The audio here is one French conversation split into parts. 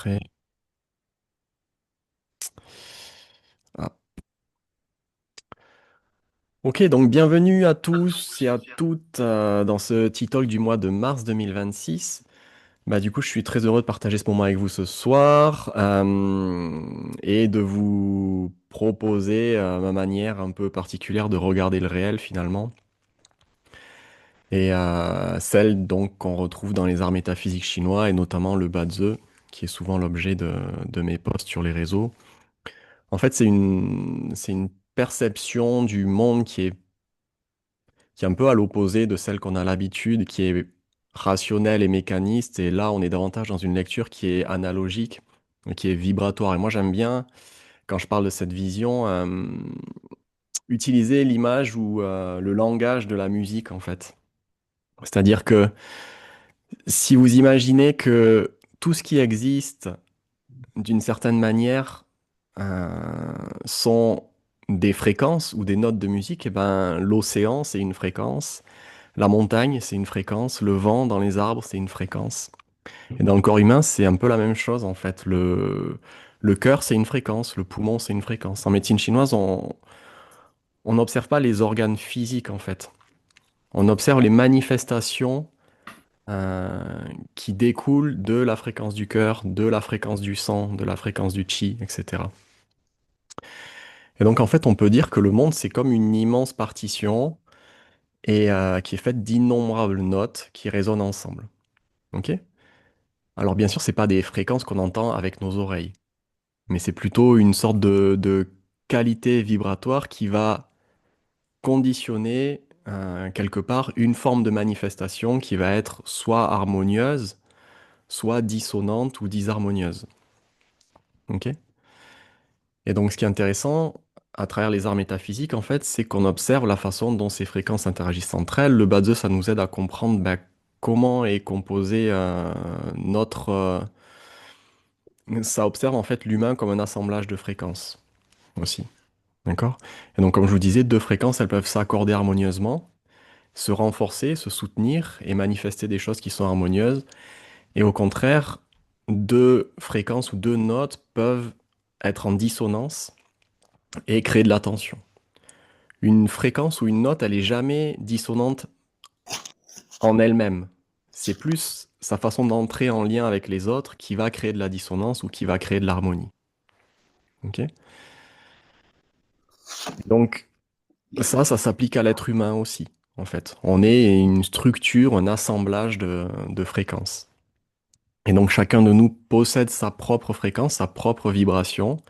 Enregistrer. Ah. Ok, donc bienvenue à tous et à toutes dans ce T-Talk du mois de mars 2026. Du coup, je suis très heureux de partager ce moment avec vous ce soir et de vous proposer ma manière un peu particulière de regarder le réel finalement. Et celle donc qu'on retrouve dans les arts métaphysiques chinois et notamment le Bazi, qui est souvent l'objet de mes posts sur les réseaux. En fait, c'est une perception du monde qui est un peu à l'opposé de celle qu'on a l'habitude, qui est rationnelle et mécaniste. Et là, on est davantage dans une lecture qui est analogique, qui est vibratoire. Et moi, j'aime bien, quand je parle de cette vision, utiliser l'image ou le langage de la musique, en fait. C'est-à-dire que si vous imaginez que tout ce qui existe, d'une certaine manière, sont des fréquences ou des notes de musique, et ben, l'océan, c'est une fréquence. La montagne, c'est une fréquence. Le vent dans les arbres, c'est une fréquence. Et dans le corps humain, c'est un peu la même chose, en fait. Le cœur, c'est une fréquence. Le poumon, c'est une fréquence. En médecine chinoise, on n'observe pas les organes physiques, en fait. On observe les manifestations euh, qui découlent de la fréquence du cœur, de la fréquence du sang, de la fréquence du qi, etc. Et donc, en fait, on peut dire que le monde, c'est comme une immense partition et qui est faite d'innombrables notes qui résonnent ensemble. Ok? Alors bien sûr, c'est pas des fréquences qu'on entend avec nos oreilles, mais c'est plutôt une sorte de qualité vibratoire qui va conditionner quelque part une forme de manifestation qui va être soit harmonieuse, soit dissonante ou disharmonieuse. Ok? Et donc ce qui est intéressant à travers les arts métaphysiques, en fait, c'est qu'on observe la façon dont ces fréquences interagissent entre elles. Le Bazi, ça nous aide à comprendre comment est composé ça observe en fait l'humain comme un assemblage de fréquences aussi. D'accord? Et donc, comme je vous disais, deux fréquences, elles peuvent s'accorder harmonieusement, se renforcer, se soutenir et manifester des choses qui sont harmonieuses. Et au contraire, deux fréquences ou deux notes peuvent être en dissonance et créer de la tension. Une fréquence ou une note, elle est jamais dissonante en elle-même. C'est plus sa façon d'entrer en lien avec les autres qui va créer de la dissonance ou qui va créer de l'harmonie. Ok? Donc, ça s'applique à l'être humain aussi, en fait. On est une structure, un assemblage de fréquences. Et donc chacun de nous possède sa propre fréquence, sa propre vibration,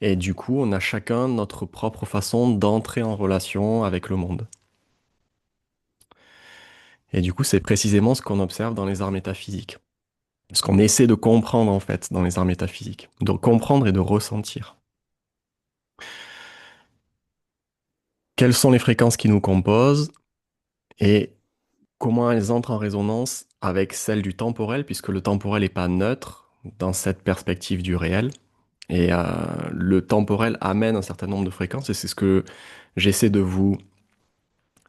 et du coup, on a chacun notre propre façon d'entrer en relation avec le monde. Et du coup, c'est précisément ce qu'on observe dans les arts métaphysiques. Ce qu'on essaie de comprendre, en fait, dans les arts métaphysiques. De comprendre et de ressentir. Quelles sont les fréquences qui nous composent et comment elles entrent en résonance avec celle du temporel, puisque le temporel n'est pas neutre dans cette perspective du réel. Et le temporel amène un certain nombre de fréquences, et c'est ce que j'essaie de vous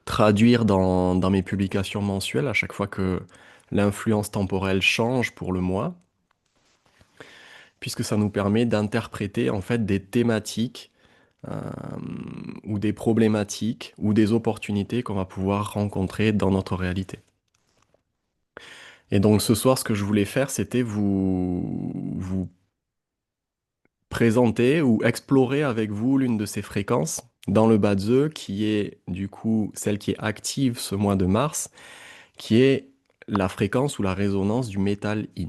traduire dans mes publications mensuelles à chaque fois que l'influence temporelle change pour le mois, puisque ça nous permet d'interpréter en fait des thématiques euh, ou des problématiques ou des opportunités qu'on va pouvoir rencontrer dans notre réalité. Et donc ce soir, ce que je voulais faire, c'était vous présenter ou explorer avec vous l'une de ces fréquences dans le Bazi, qui est du coup celle qui est active ce mois de mars, qui est la fréquence ou la résonance du métal in.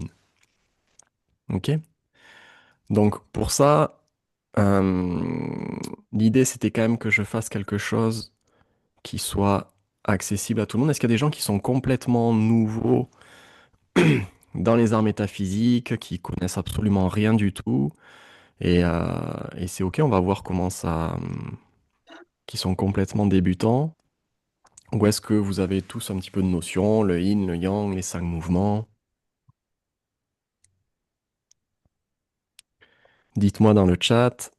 Ok? Donc pour ça, l'idée c'était quand même que je fasse quelque chose qui soit accessible à tout le monde. Est-ce qu'il y a des gens qui sont complètement nouveaux dans les arts métaphysiques, qui connaissent absolument rien du tout? Et c'est ok, on va voir comment ça, qui sont complètement débutants. Ou est-ce que vous avez tous un petit peu de notion, le yin, le yang, les cinq mouvements? Dites-moi dans le chat.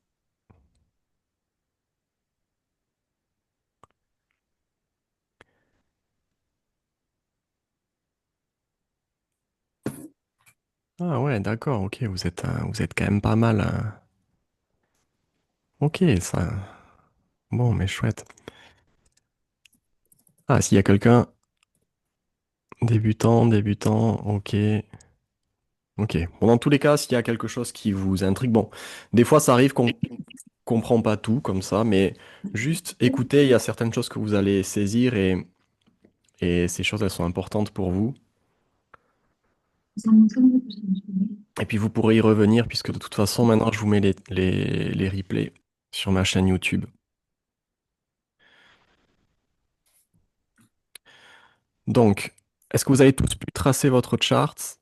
Ah, Ah ouais, d'accord, ok, vous êtes quand même pas mal. Ok, ça. Bon, mais chouette. Ah, s'il y a quelqu'un, débutant, débutant, ok. Ok. Bon, dans tous les cas, s'il y a quelque chose qui vous intrigue, bon, des fois ça arrive qu'on comprend pas tout comme ça, mais juste écoutez, il y a certaines choses que vous allez saisir et ces choses, elles sont importantes pour vous. Et puis vous pourrez y revenir puisque de toute façon, maintenant, je vous mets les replays sur ma chaîne YouTube. Donc, est-ce que vous avez tous pu tracer votre chart?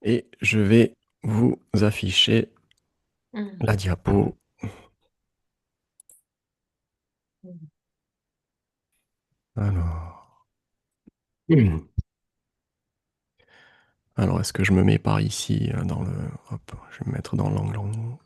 Et je vais vous afficher la diapo. Alors. Hmm. Alors, est-ce que je me mets par ici dans le... Hop, je vais me mettre dans l'angle en haut.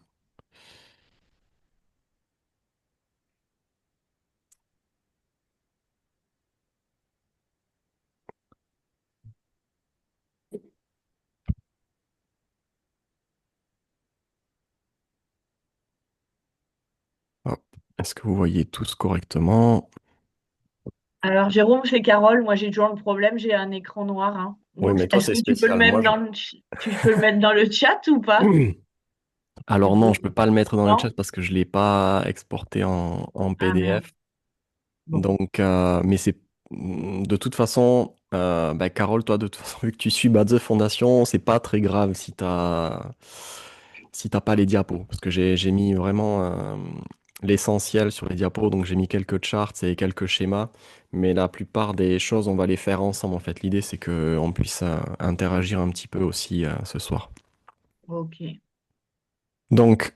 Hop. Est-ce que vous voyez tous correctement? Alors, Jérôme chez Carole, moi j'ai toujours le problème, j'ai un écran noir, hein. Oui, Donc, mais toi, est-ce c'est que tu peux le spécial. mettre Moi, je... dans tu peux le mettre dans le chat ou pas? Tu Alors non, peux? je peux pas le mettre dans le Non? chat parce que je l'ai pas exporté en Ah merde. PDF. Bon. Donc, mais c'est de toute façon, bah, Carole, toi, de toute façon, vu que tu suis Bad The Fondation, c'est pas très grave si t'as pas les diapos, parce que j'ai mis vraiment l'essentiel sur les diapos, donc j'ai mis quelques charts et quelques schémas, mais la plupart des choses, on va les faire ensemble. En fait, l'idée, c'est que on puisse interagir un petit peu aussi ce soir. Ok. Donc,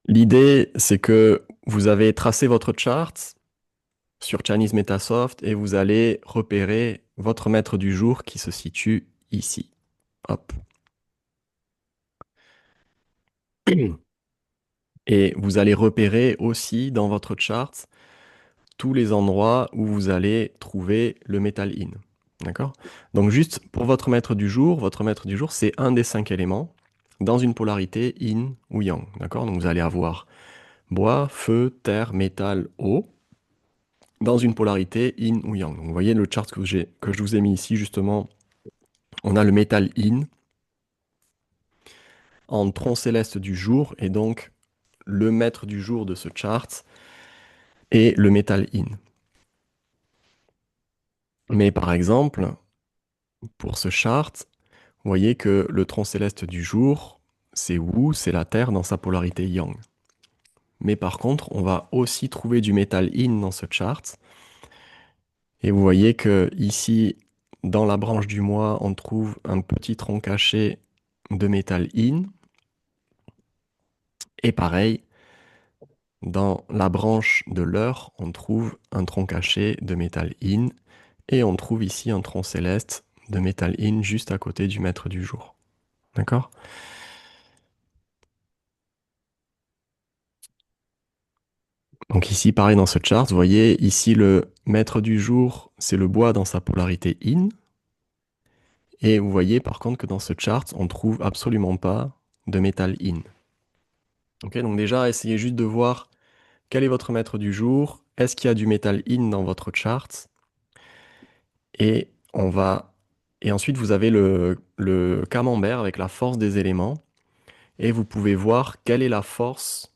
l'idée, c'est que vous avez tracé votre chart sur Chinese Metasoft et vous allez repérer votre maître du jour qui se situe ici. Hop. Et vous allez repérer aussi dans votre chart tous les endroits où vous allez trouver le metal in. D'accord? Donc juste pour votre maître du jour, c'est un des 5 éléments dans une polarité yin ou yang. D'accord? Donc vous allez avoir bois, feu, terre, métal, eau dans une polarité yin ou yang. Donc vous voyez le chart que je vous ai mis ici, justement, on a le métal in en tronc céleste du jour, et donc le maître du jour de ce chart est le métal in. Mais par exemple, pour ce chart, vous voyez que le tronc céleste du jour, c'est Wu, c'est la Terre dans sa polarité yang. Mais par contre, on va aussi trouver du métal in dans ce chart. Et vous voyez que ici, dans la branche du mois, on trouve un petit tronc caché de métal in. Et pareil, dans la branche de l'heure, on trouve un tronc caché de métal in. Et on trouve ici un tronc céleste de métal in juste à côté du maître du jour. D'accord? Donc ici, pareil dans ce chart, vous voyez, ici le maître du jour, c'est le bois dans sa polarité in. Et vous voyez par contre que dans ce chart, on trouve absolument pas de métal in. Ok, donc déjà, essayez juste de voir quel est votre maître du jour, est-ce qu'il y a du métal in dans votre chart, et on va... Et ensuite, vous avez le camembert avec la force des éléments, et vous pouvez voir quelle est la force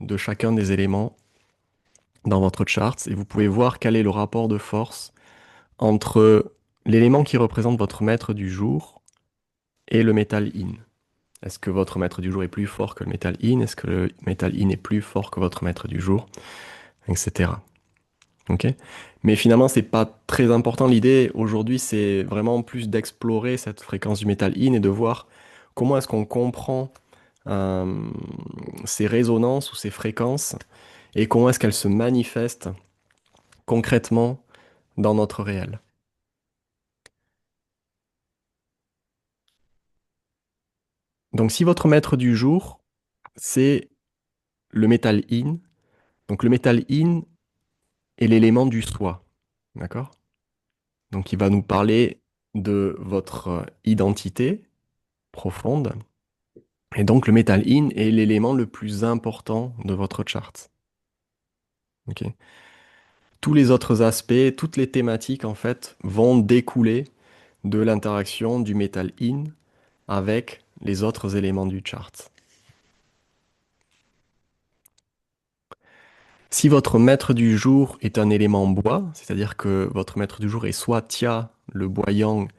de chacun des éléments dans votre chart, et vous pouvez voir quel est le rapport de force entre l'élément qui représente votre maître du jour et le metal in. Est-ce que votre maître du jour est plus fort que le metal in? Est-ce que le metal in est plus fort que votre maître du jour? Etc. Ok? Mais finalement, c'est pas très important. L'idée aujourd'hui, c'est vraiment plus d'explorer cette fréquence du metal in et de voir comment est-ce qu'on comprend euh, ces résonances ou ces fréquences et comment est-ce qu'elles se manifestent concrètement dans notre réel. Donc si votre maître du jour, c'est le métal in, donc le métal in est l'élément du soi, d'accord? Donc il va nous parler de votre identité profonde. Et donc le Metal In est l'élément le plus important de votre chart. Ok. Tous les autres aspects, toutes les thématiques en fait vont découler de l'interaction du Metal In avec les autres éléments du chart. Si votre maître du jour est un élément bois, c'est-à-dire que votre maître du jour est soit Tia, le bois yang,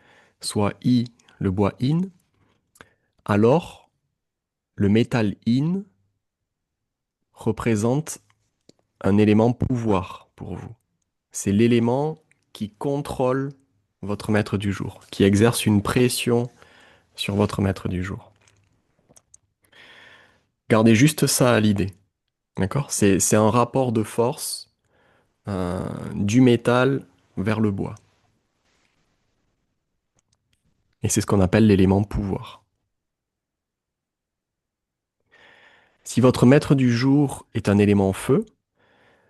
soit I, le bois yin, alors le métal yin représente un élément pouvoir pour vous. C'est l'élément qui contrôle votre maître du jour, qui exerce une pression sur votre maître du jour. Gardez juste ça à l'idée, d'accord? C'est un rapport de force du métal vers le bois. Et c'est ce qu'on appelle l'élément pouvoir. Si votre maître du jour est un élément feu,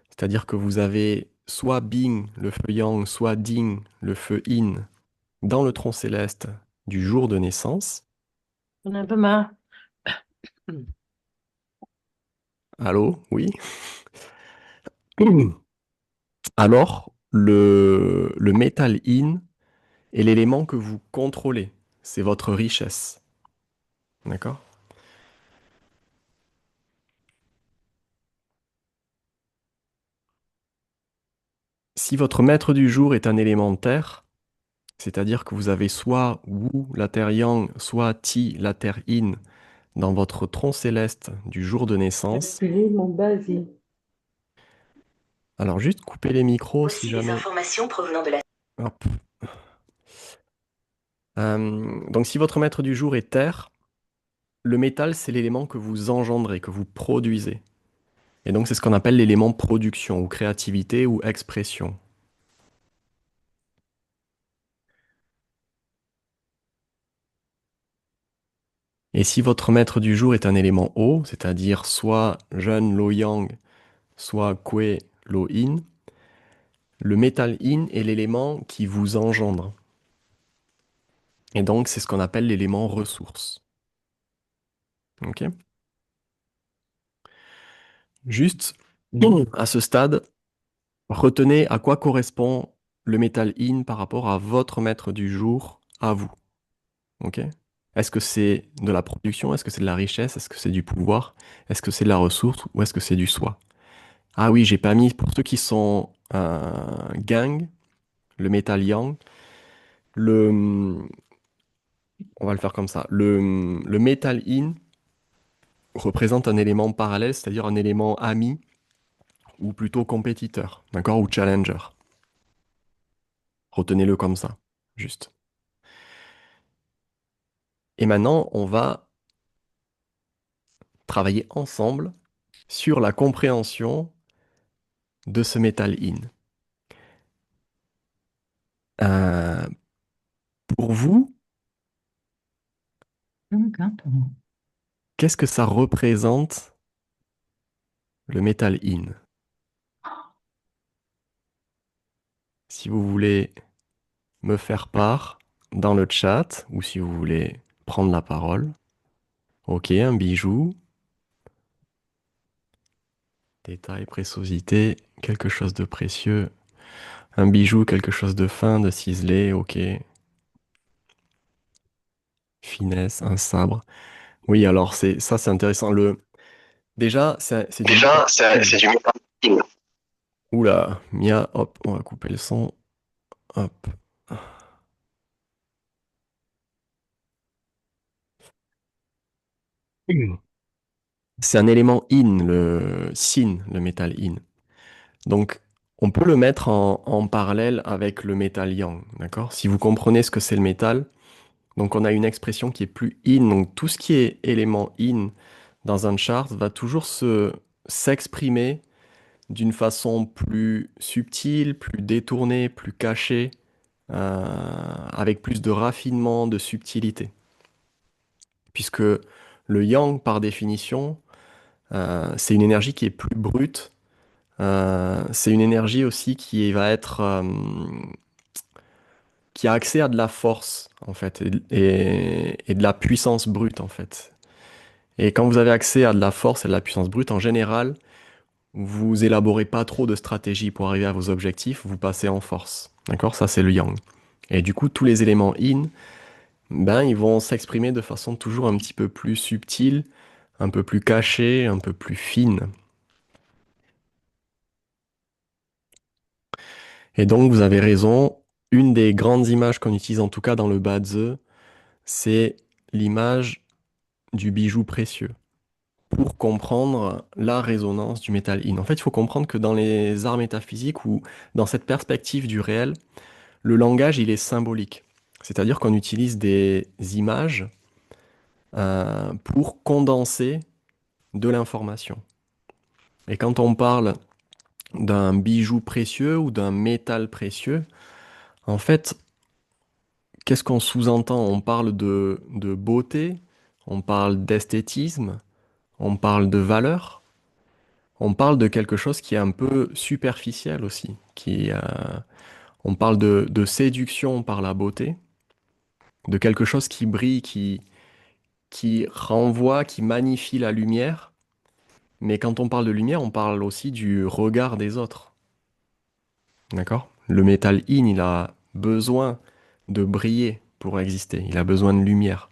c'est-à-dire que vous avez soit Bing, le feu yang, soit Ding, le feu yin, dans le tronc céleste du jour de naissance, On a un peu marre. allô, oui, alors le métal yin est l'élément que vous contrôlez. C'est votre richesse. D'accord? Si votre maître du jour est un élément terre, c'est-à-dire que vous avez soit Wu, la terre yang, soit Ti, la terre yin, dans votre tronc céleste du jour de naissance, Calculer mon basique. alors juste couper les micros si Voici les jamais. informations provenant de la... Hop. Donc si votre maître du jour est terre, le métal c'est l'élément que vous engendrez, que vous produisez. Et donc c'est ce qu'on appelle l'élément production ou créativité ou expression. Et si votre maître du jour est un élément eau, c'est-à-dire soit Jeune Lo Yang, soit Kue Lo Yin, le métal Yin est l'élément qui vous engendre. Et donc c'est ce qu'on appelle l'élément ressource. Ok. Juste à ce stade, retenez à quoi correspond le métal in par rapport à votre maître du jour, à vous. Ok? Est-ce que c'est de la production? Est-ce que c'est de la richesse? Est-ce que c'est du pouvoir? Est-ce que c'est de la ressource? Ou est-ce que c'est du soi? Ah oui, j'ai pas mis, pour ceux qui sont gang, le métal yang, le, on va le faire comme ça. Le métal in représente un élément parallèle, c'est-à-dire un élément ami ou plutôt compétiteur, d'accord? Ou challenger. Retenez-le comme ça, juste. Et maintenant, on va travailler ensemble sur la compréhension de ce metal in. Euh, pour vous, qu'est-ce que ça représente le metal in? Si vous voulez me faire part dans le chat ou si vous voulez prendre la parole, ok, un bijou, détail, préciosité, quelque chose de précieux, un bijou, quelque chose de fin, de ciselé, ok, finesse, un sabre. Oui, alors c'est intéressant. Déjà, c'est du métal Déjà, in. c'est du métal. Oula, Mia, hop, on va couper le son. Hop. C'est un élément in, le sin, le métal in. Donc, on peut le mettre en parallèle avec le métal yang, d'accord? Si vous comprenez ce que c'est le métal, donc on a une expression qui est plus in. Donc, tout ce qui est élément in dans un chart va toujours s'exprimer d'une façon plus subtile, plus détournée, plus cachée, avec plus de raffinement, de subtilité. Puisque le yang, par définition, c'est une énergie qui est plus brute. C'est une énergie aussi qui va être qui a accès à de la force, en fait, et de la puissance brute, en fait. Et quand vous avez accès à de la force et de la puissance brute, en général, vous élaborez pas trop de stratégies pour arriver à vos objectifs, vous passez en force. D'accord? Ça, c'est le yang. Et du coup, tous les éléments yin, ben, ils vont s'exprimer de façon toujours un petit peu plus subtile, un peu plus cachée, un peu plus fine. Et donc, vous avez raison. Une des grandes images qu'on utilise, en tout cas dans le Bazi, c'est l'image du bijou précieux pour comprendre la résonance du métal in. En fait, il faut comprendre que dans les arts métaphysiques ou dans cette perspective du réel, le langage, il est symbolique. C'est-à-dire qu'on utilise des images pour condenser de l'information. Et quand on parle d'un bijou précieux ou d'un métal précieux, en fait, qu'est-ce qu'on sous-entend? On parle de beauté, on parle d'esthétisme, on parle de valeur, on parle de quelque chose qui est un peu superficiel aussi, on parle de séduction par la beauté, de quelque chose qui brille, qui renvoie, qui magnifie la lumière. Mais quand on parle de lumière, on parle aussi du regard des autres. D'accord? Le métal in, il a besoin de briller pour exister. Il a besoin de lumière.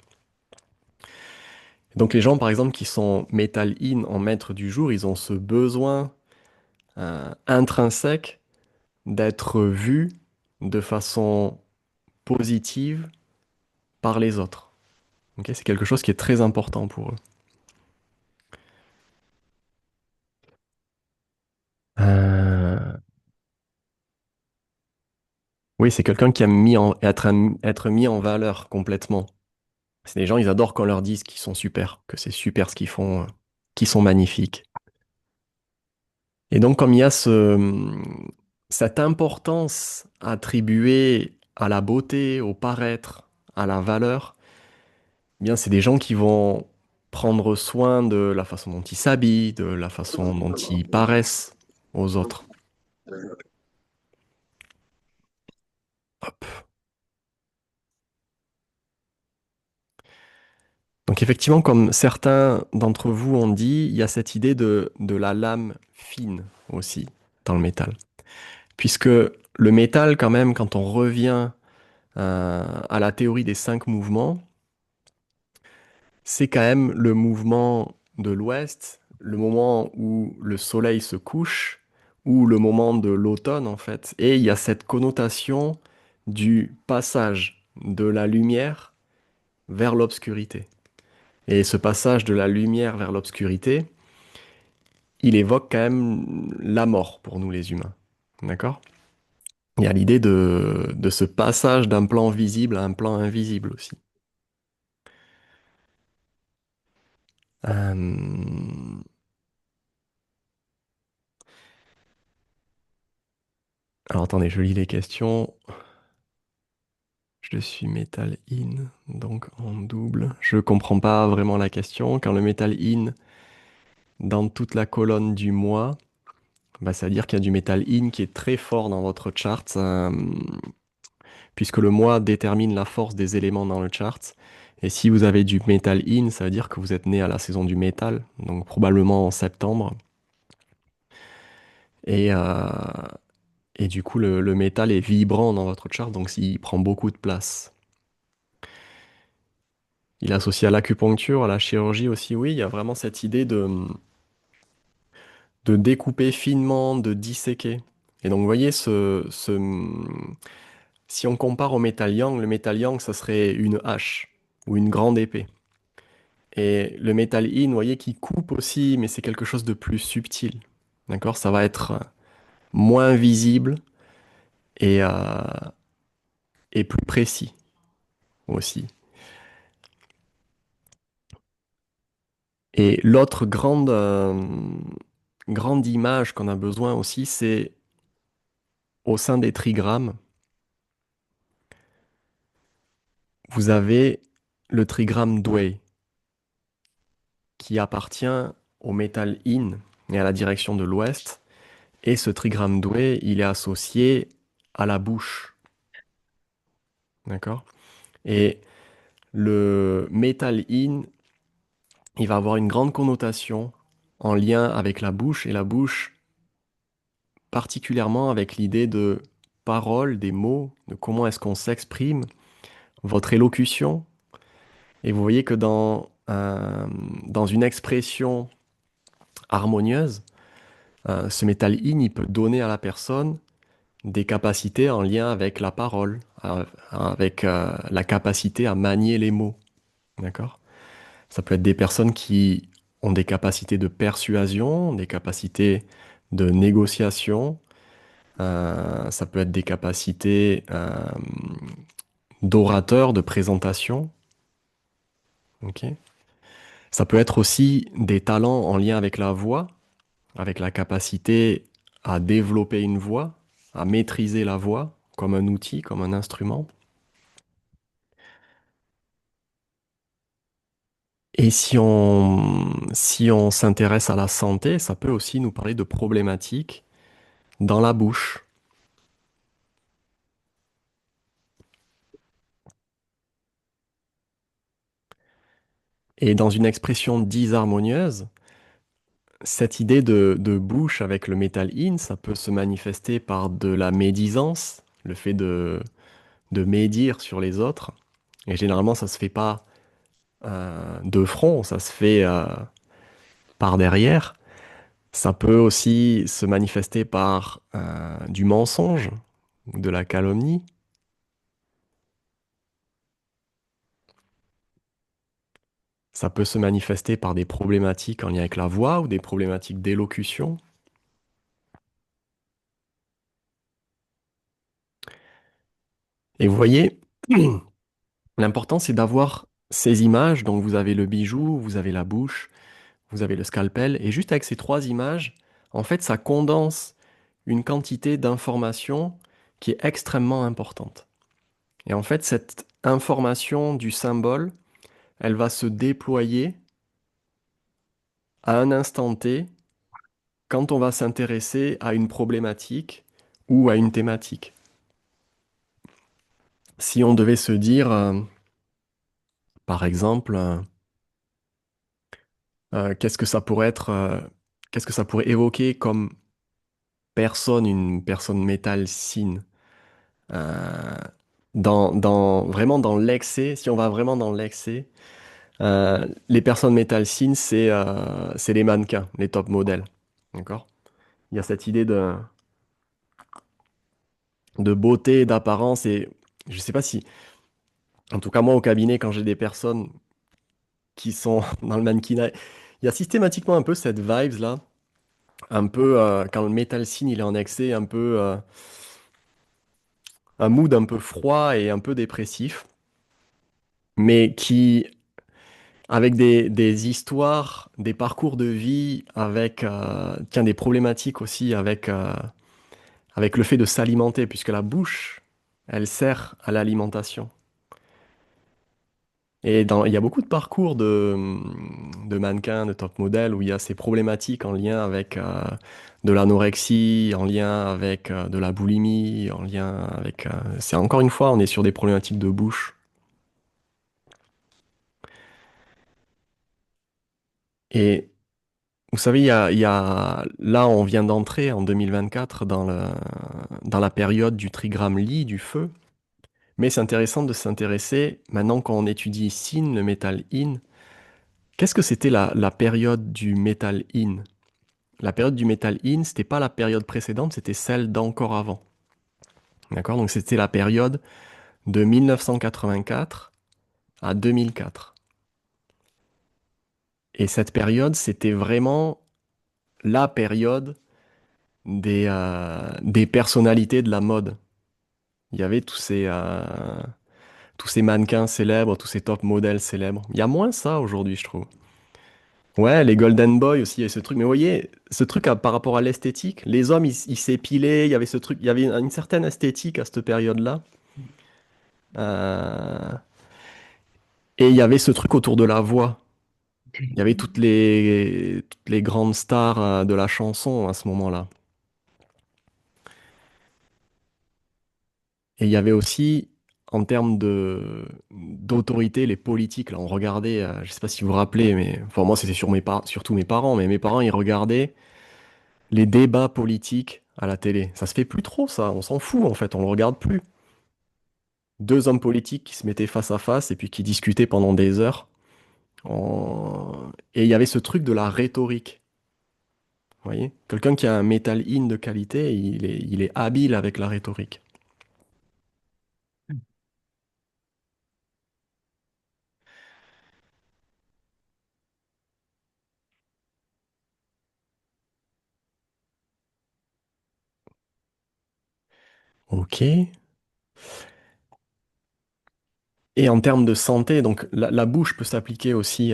Donc les gens, par exemple, qui sont métal in en maître du jour, ils ont ce besoin intrinsèque d'être vus de façon positive par les autres. Ok, c'est quelque chose qui est très important pour eux. Euh, Oui, c'est quelqu'un qui aime être mis en valeur complètement. C'est des gens, ils adorent qu'on leur dise qu'ils sont super, que c'est super ce qu'ils font, qu'ils sont magnifiques. Et donc, comme il y a cette importance attribuée à la beauté, au paraître, à la valeur, eh bien, c'est des gens qui vont prendre soin de la façon dont ils s'habillent, de la façon dont ils paraissent aux autres. Hop. Donc, effectivement, comme certains d'entre vous ont dit, il y a cette idée de la lame fine aussi dans le métal. Puisque le métal, quand même, quand on revient à la théorie des 5 mouvements, c'est quand même le mouvement de l'ouest, le moment où le soleil se couche, ou le moment de l'automne en fait. Et il y a cette connotation du passage de la lumière vers l'obscurité. Et ce passage de la lumière vers l'obscurité, il évoque quand même la mort pour nous les humains. D'accord? Il y a l'idée de ce passage d'un plan visible à un plan invisible aussi. Euh, Alors attendez, je lis les questions. Je suis Metal In, donc en double. Je comprends pas vraiment la question. Quand le Metal In dans toute la colonne du mois, bah, ça veut dire qu'il y a du Metal In qui est très fort dans votre chart, puisque le mois détermine la force des éléments dans le chart. Et si vous avez du Metal In, ça veut dire que vous êtes né à la saison du métal, donc probablement en septembre. Et, euh, et du coup, le métal est vibrant dans votre chart, donc il prend beaucoup de place. Il est associé à l'acupuncture, à la chirurgie aussi, oui, il y a vraiment cette idée de découper finement, de disséquer. Et donc, vous voyez, si on compare au métal yang, le métal yang, ça serait une hache ou une grande épée. Et le métal yin, vous voyez, qui coupe aussi, mais c'est quelque chose de plus subtil. D'accord? Ça va être moins visible et, euh, et plus précis aussi. Et l'autre grande image qu'on a besoin aussi, c'est au sein des trigrammes, vous avez le trigramme Dway qui appartient au métal In et à la direction de l'ouest. Et ce trigramme Dway, il est associé à la bouche. d'accord? Et le Metal In, il va avoir une grande connotation en lien avec la bouche, et la bouche particulièrement avec l'idée de parole, des mots, de comment est-ce qu'on s'exprime, votre élocution. Et vous voyez que dans une expression harmonieuse, ce Metal In, il peut donner à la personne des capacités en lien avec la parole, avec la capacité à manier les mots, d'accord? Ça peut être des personnes qui ont des capacités de persuasion, des capacités de négociation, ça peut être des capacités d'orateur, de présentation, ok? Ça peut être aussi des talents en lien avec la voix, avec la capacité à développer une voix, à maîtriser la voix comme un outil, comme un instrument. Et si on s'intéresse à la santé, ça peut aussi nous parler de problématiques dans la bouche. Et dans une expression disharmonieuse, cette idée de bouche avec le métal in, ça peut se manifester par de la médisance, le fait de médire sur les autres. Et généralement, ça se fait pas de front, ça se fait par derrière. Ça peut aussi se manifester par du mensonge, de la calomnie. Ça peut se manifester par des problématiques en lien avec la voix ou des problématiques d'élocution. Et vous voyez, l'important c'est d'avoir ces images. Donc vous avez le bijou, vous avez la bouche, vous avez le scalpel. Et juste avec ces trois images, en fait, ça condense une quantité d'informations qui est extrêmement importante. Et en fait, cette information du symbole, elle va se déployer à un instant T quand on va s'intéresser à une problématique ou à une thématique. Si on devait se dire, par exemple, qu'est-ce que ça pourrait être, qu'est-ce que ça pourrait évoquer comme personne, une personne métal signe, euh, vraiment dans l'excès, si on va vraiment dans l'excès, les personnes métal signes, c'est les mannequins, les top modèles. D'accord? Il y a cette idée de beauté, d'apparence, et je sais pas si, en tout cas moi au cabinet, quand j'ai des personnes qui sont dans le mannequinat, il y a systématiquement un peu cette vibes là, un peu quand le metal scene il est en excès, un peu un mood un peu froid et un peu dépressif, mais qui avec des histoires, des parcours de vie, avec tiens des problématiques aussi avec le fait de s'alimenter, puisque la bouche elle sert à l'alimentation. Et il y a beaucoup de parcours de mannequins, de top modèles, où il y a ces problématiques en lien avec de l'anorexie, en lien avec de la boulimie, en lien avec... c'est encore une fois, on est sur des problématiques de bouche. Et vous savez, là, on vient d'entrer en 2024 dans la période du trigramme Li, du feu. Mais c'est intéressant de s'intéresser, maintenant qu'on étudie Sin, le métal In, qu'est-ce que c'était la période du métal In? La période du Metal In, c'était pas la période précédente, c'était celle d'encore avant. D'accord? Donc c'était la période de 1984 à 2004. Et cette période, c'était vraiment la période des personnalités de la mode. Il y avait tous ces mannequins célèbres, tous ces top modèles célèbres. Il y a moins ça aujourd'hui, je trouve. Ouais, les Golden Boy aussi, il y a ce truc. Mais vous voyez, ce truc par rapport à l'esthétique, les hommes, ils s'épilaient, il y avait ce truc, il y avait une certaine esthétique à cette période-là. Euh, et il y avait ce truc autour de la voix. Il y avait toutes les grandes stars de la chanson à ce moment-là. Et il y avait aussi, en termes de d'autorité, les politiques, là, on regardait, je sais pas si vous vous rappelez, mais enfin moi c'était surtout mes parents, mais mes parents ils regardaient les débats politiques à la télé. Ça se fait plus trop, ça, on s'en fout en fait, on le regarde plus. Deux hommes politiques qui se mettaient face à face et puis qui discutaient pendant des heures. Et il y avait ce truc de la rhétorique. Vous voyez? Quelqu'un qui a un métal in de qualité, il est habile avec la rhétorique. Ok. Et en termes de santé, donc la bouche peut s'appliquer aussi.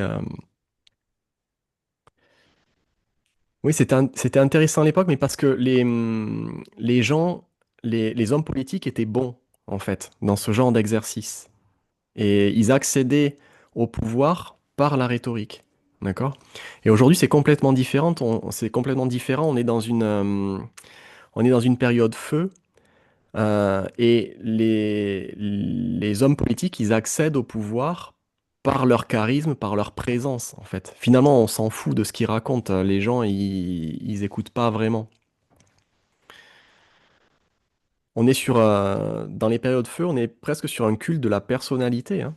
Oui, c'était intéressant à l'époque, mais parce que les gens, les hommes politiques étaient bons, en fait, dans ce genre d'exercice. Et ils accédaient au pouvoir par la rhétorique. D'accord? Et aujourd'hui, c'est complètement différent. C'est complètement différent. On est dans une période feu. Et les hommes politiques, ils accèdent au pouvoir par leur charisme, par leur présence, en fait. Finalement, on s'en fout de ce qu'ils racontent. Les gens, ils écoutent pas vraiment. Dans les périodes feu, on est presque sur un culte de la personnalité, hein.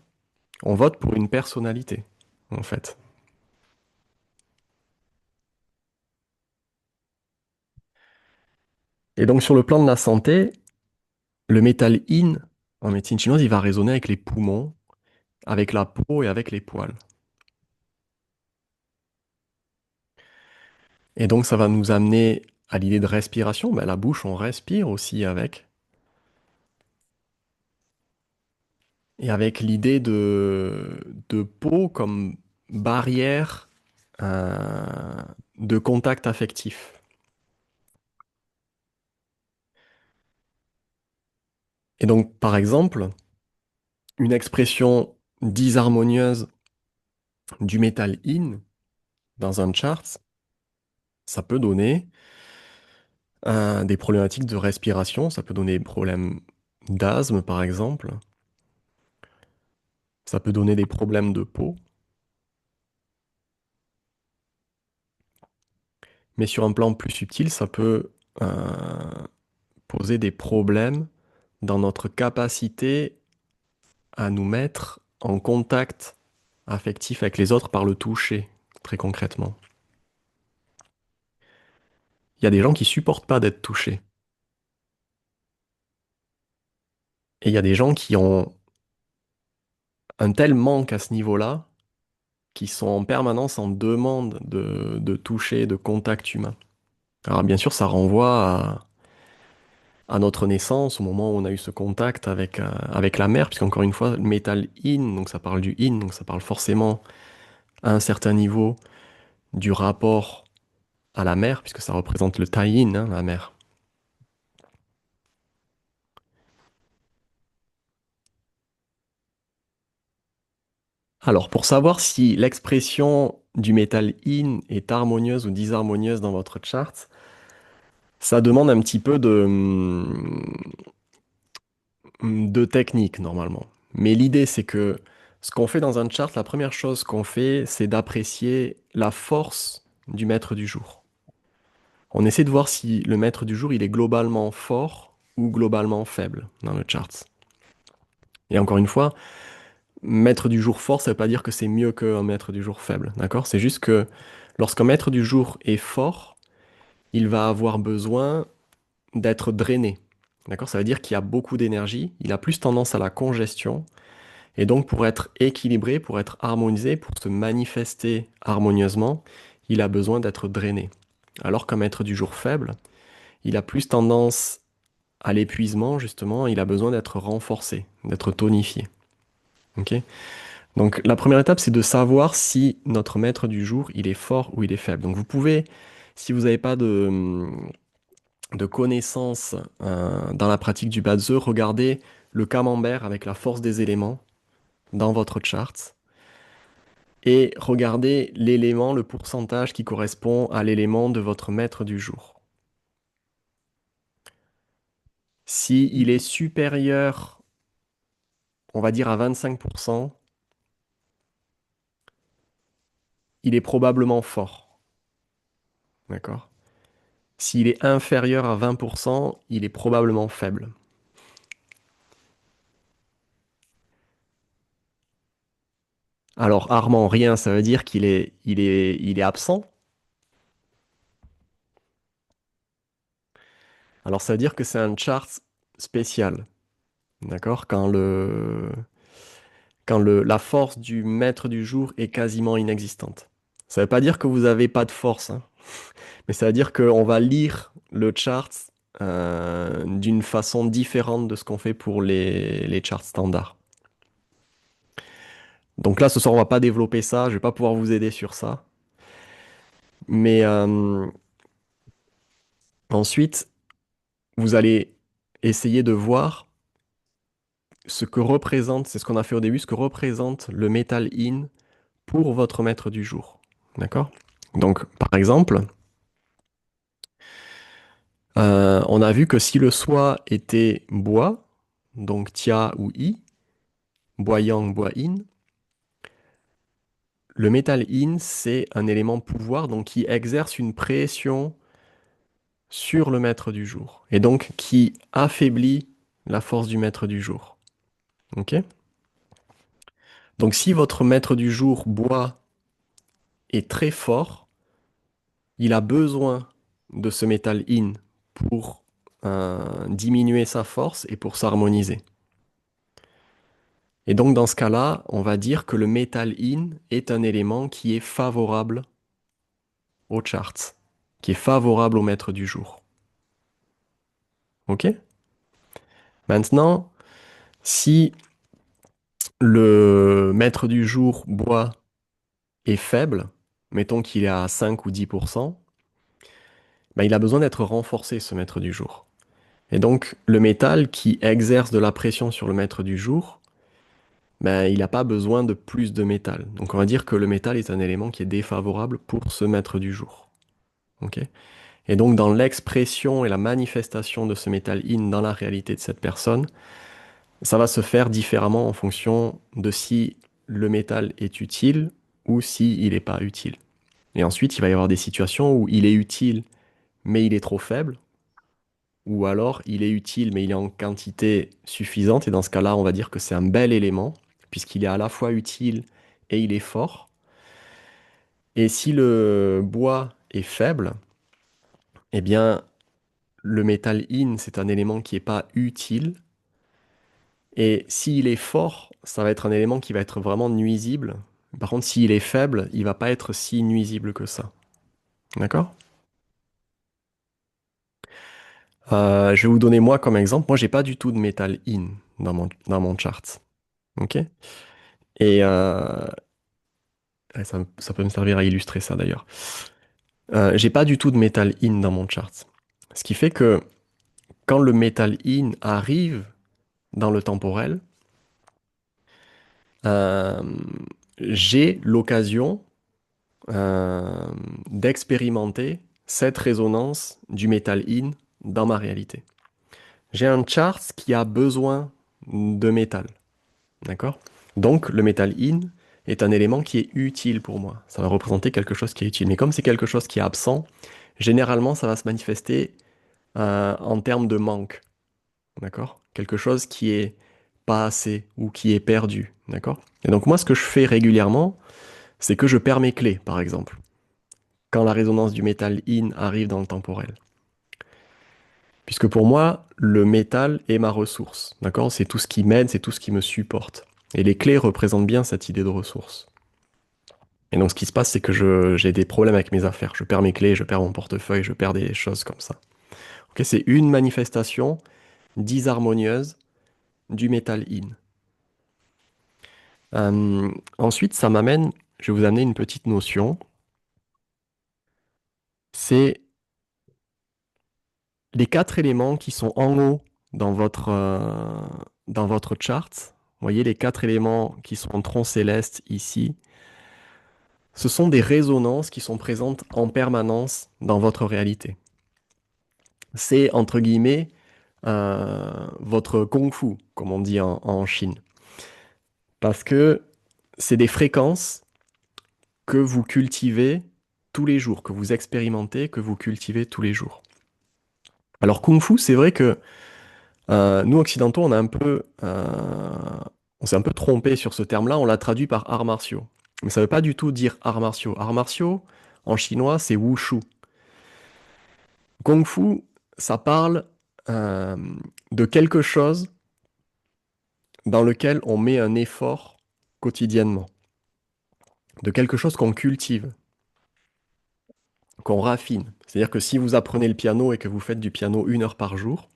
On vote pour une personnalité, en fait. Et donc, sur le plan de la santé, le métal in, en médecine chinoise, il va résonner avec les poumons, avec la peau et avec les poils. Et donc, ça va nous amener à l'idée de respiration. Ben, la bouche, on respire aussi avec. Et avec l'idée de peau comme barrière euh, de contact affectif. Et donc, par exemple, une expression disharmonieuse du métal in dans un chart, ça peut donner des problématiques de respiration, ça peut donner des problèmes d'asthme, par exemple, ça peut donner des problèmes de peau, mais sur un plan plus subtil, ça peut poser des problèmes dans notre capacité à nous mettre en contact affectif avec les autres par le toucher, très concrètement. Il y a des gens qui supportent pas d'être touchés. Et il y a des gens qui ont un tel manque à ce niveau-là, qui sont en permanence en demande de toucher, de contact humain. Alors bien sûr, ça renvoie à notre naissance, au moment où on a eu ce contact avec la mer, puisqu'encore une fois, le métal in, donc ça parle du in, donc ça parle forcément à un certain niveau du rapport à la mer, puisque ça représente le tie-in, hein, la mer. Alors, pour savoir si l'expression du métal in est harmonieuse ou disharmonieuse dans votre chart, ça demande un petit peu de technique normalement. Mais l'idée, c'est que ce qu'on fait dans un chart, la première chose qu'on fait, c'est d'apprécier la force du maître du jour. On essaie de voir si le maître du jour, il est globalement fort ou globalement faible dans le chart. Et encore une fois, maître du jour fort, ça veut pas dire que c'est mieux qu'un maître du jour faible, d'accord? C'est juste que lorsqu'un maître du jour est fort, il va avoir besoin d'être drainé, d'accord? Ça veut dire qu'il y a beaucoup d'énergie, il a plus tendance à la congestion, et donc pour être équilibré, pour être harmonisé, pour se manifester harmonieusement, il a besoin d'être drainé. Alors qu'un maître du jour faible, il a plus tendance à l'épuisement, justement, il a besoin d'être renforcé, d'être tonifié, ok? Donc la première étape, c'est de savoir si notre maître du jour, il est fort ou il est faible. Donc vous pouvez, si vous n'avez pas de connaissances dans la pratique du Badze, regarder le camembert avec la force des éléments dans votre chart et regarder l'élément, le pourcentage qui correspond à l'élément de votre maître du jour. Si il est supérieur on va dire à 25%, il est probablement fort. D'accord? S'il est inférieur à 20%, il est probablement faible. Alors, Armand, rien, ça veut dire qu'il est absent. Alors, ça veut dire que c'est un chart spécial. D'accord? La force du maître du jour est quasiment inexistante. Ça ne veut pas dire que vous n'avez pas de force, hein, mais ça veut dire qu'on va lire le chart d'une façon différente de ce qu'on fait pour les charts standards. Donc là, ce soir, on va pas développer ça, je vais pas pouvoir vous aider sur ça. Mais ensuite, vous allez essayer de voir ce que représente, c'est ce qu'on a fait au début, ce que représente le metal in pour votre maître du jour. D'accord? Donc, par exemple, on a vu que si le soi était bois, donc tia ou i, bois yang, bois in, le metal in, c'est un élément pouvoir, donc qui exerce une pression sur le maître du jour, et donc qui affaiblit la force du maître du jour. Ok? Donc si votre maître du jour bois est très fort, il a besoin de ce metal in pour diminuer sa force et pour s'harmoniser. Et donc dans ce cas-là, on va dire que le metal in est un élément qui est favorable aux charts, qui est favorable au maître du jour. Ok? Maintenant, si le maître du jour bois est faible, mettons qu'il est à 5 ou 10%, ben il a besoin d'être renforcé, ce maître du jour. Et donc, le métal qui exerce de la pression sur le maître du jour, ben, il n'a pas besoin de plus de métal. Donc, on va dire que le métal est un élément qui est défavorable pour ce maître du jour. Ok? Et donc, dans l'expression et la manifestation de ce métal in dans la réalité de cette personne, ça va se faire différemment en fonction de si le métal est utile ou si il n'est pas utile. Et ensuite, il va y avoir des situations où il est utile, mais il est trop faible, ou alors il est utile, mais il est en quantité suffisante, et dans ce cas-là, on va dire que c'est un bel élément, puisqu'il est à la fois utile et il est fort. Et si le bois est faible, eh bien, le métal in, c'est un élément qui n'est pas utile, et s'il est fort, ça va être un élément qui va être vraiment nuisible. Par contre, s'il est faible, il va pas être si nuisible que ça. D'accord? Je vais vous donner moi comme exemple. Moi, j'ai pas du tout de métal in dans mon chart. Ok? Et ouais, ça peut me servir à illustrer ça d'ailleurs. J'ai pas du tout de metal in dans mon chart. Ce qui fait que quand le metal in arrive dans le temporel, euh, j'ai l'occasion euh, d'expérimenter cette résonance du metal in dans ma réalité. J'ai un chart qui a besoin de métal, d'accord? Donc le metal in est un élément qui est utile pour moi. Ça va représenter quelque chose qui est utile. Mais comme c'est quelque chose qui est absent, généralement, ça va se manifester en termes de manque, d'accord? Quelque chose qui est pas assez ou qui est perdu, d'accord? Et donc moi, ce que je fais régulièrement, c'est que je perds mes clés, par exemple, quand la résonance du métal in arrive dans le temporel. Puisque pour moi, le métal est ma ressource, d'accord? C'est tout ce qui m'aide, c'est tout ce qui me supporte. Et les clés représentent bien cette idée de ressource. Et donc ce qui se passe, c'est que j'ai des problèmes avec mes affaires. Je perds mes clés, je perds mon portefeuille, je perds des choses comme ça. Ok, c'est une manifestation disharmonieuse du metal in. Ensuite, ça m'amène, je vais vous amener une petite notion, c'est les quatre éléments qui sont en haut dans votre chart. Vous voyez les quatre éléments qui sont en tronc céleste ici. Ce sont des résonances qui sont présentes en permanence dans votre réalité. C'est, entre guillemets, votre kung-fu, comme on dit en Chine. Parce que c'est des fréquences que vous cultivez tous les jours, que vous expérimentez, que vous cultivez tous les jours. Alors Kung Fu, c'est vrai que nous occidentaux, on s'est un peu trompé sur ce terme-là. On l'a traduit par arts martiaux, mais ça ne veut pas du tout dire arts martiaux. Arts martiaux en chinois, c'est Wushu. Kung Fu, ça parle euh, de quelque chose dans lequel on met un effort quotidiennement, de quelque chose qu'on cultive, qu'on raffine. C'est-à-dire que si vous apprenez le piano et que vous faites du piano 1 heure par jour,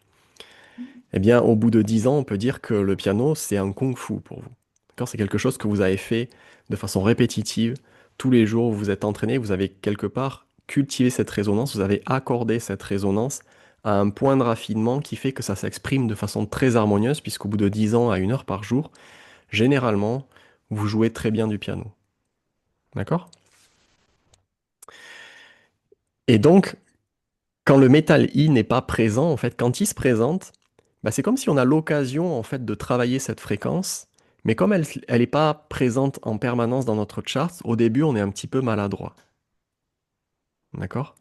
eh bien, au bout de 10 ans, on peut dire que le piano, c'est un kung-fu pour vous. D'accord? C'est quelque chose que vous avez fait de façon répétitive. Tous les jours, vous vous êtes entraîné, vous avez quelque part cultivé cette résonance, vous avez accordé cette résonance à un point de raffinement qui fait que ça s'exprime de façon très harmonieuse, puisqu'au bout de 10 ans à 1 heure par jour, généralement, vous jouez très bien du piano. D'accord? Et donc, quand le Metal I n'est pas présent, en fait, quand il se présente, bah, c'est comme si on a l'occasion en fait de travailler cette fréquence, mais comme elle n'est pas présente en permanence dans notre chart, au début on est un petit peu maladroit, d'accord?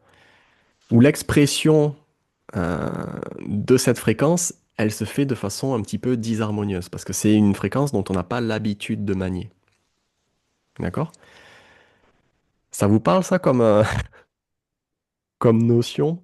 Ou l'expression euh, de cette fréquence, elle se fait de façon un petit peu disharmonieuse, parce que c'est une fréquence dont on n'a pas l'habitude de manier, d'accord? Ça vous parle ça comme, comme notion?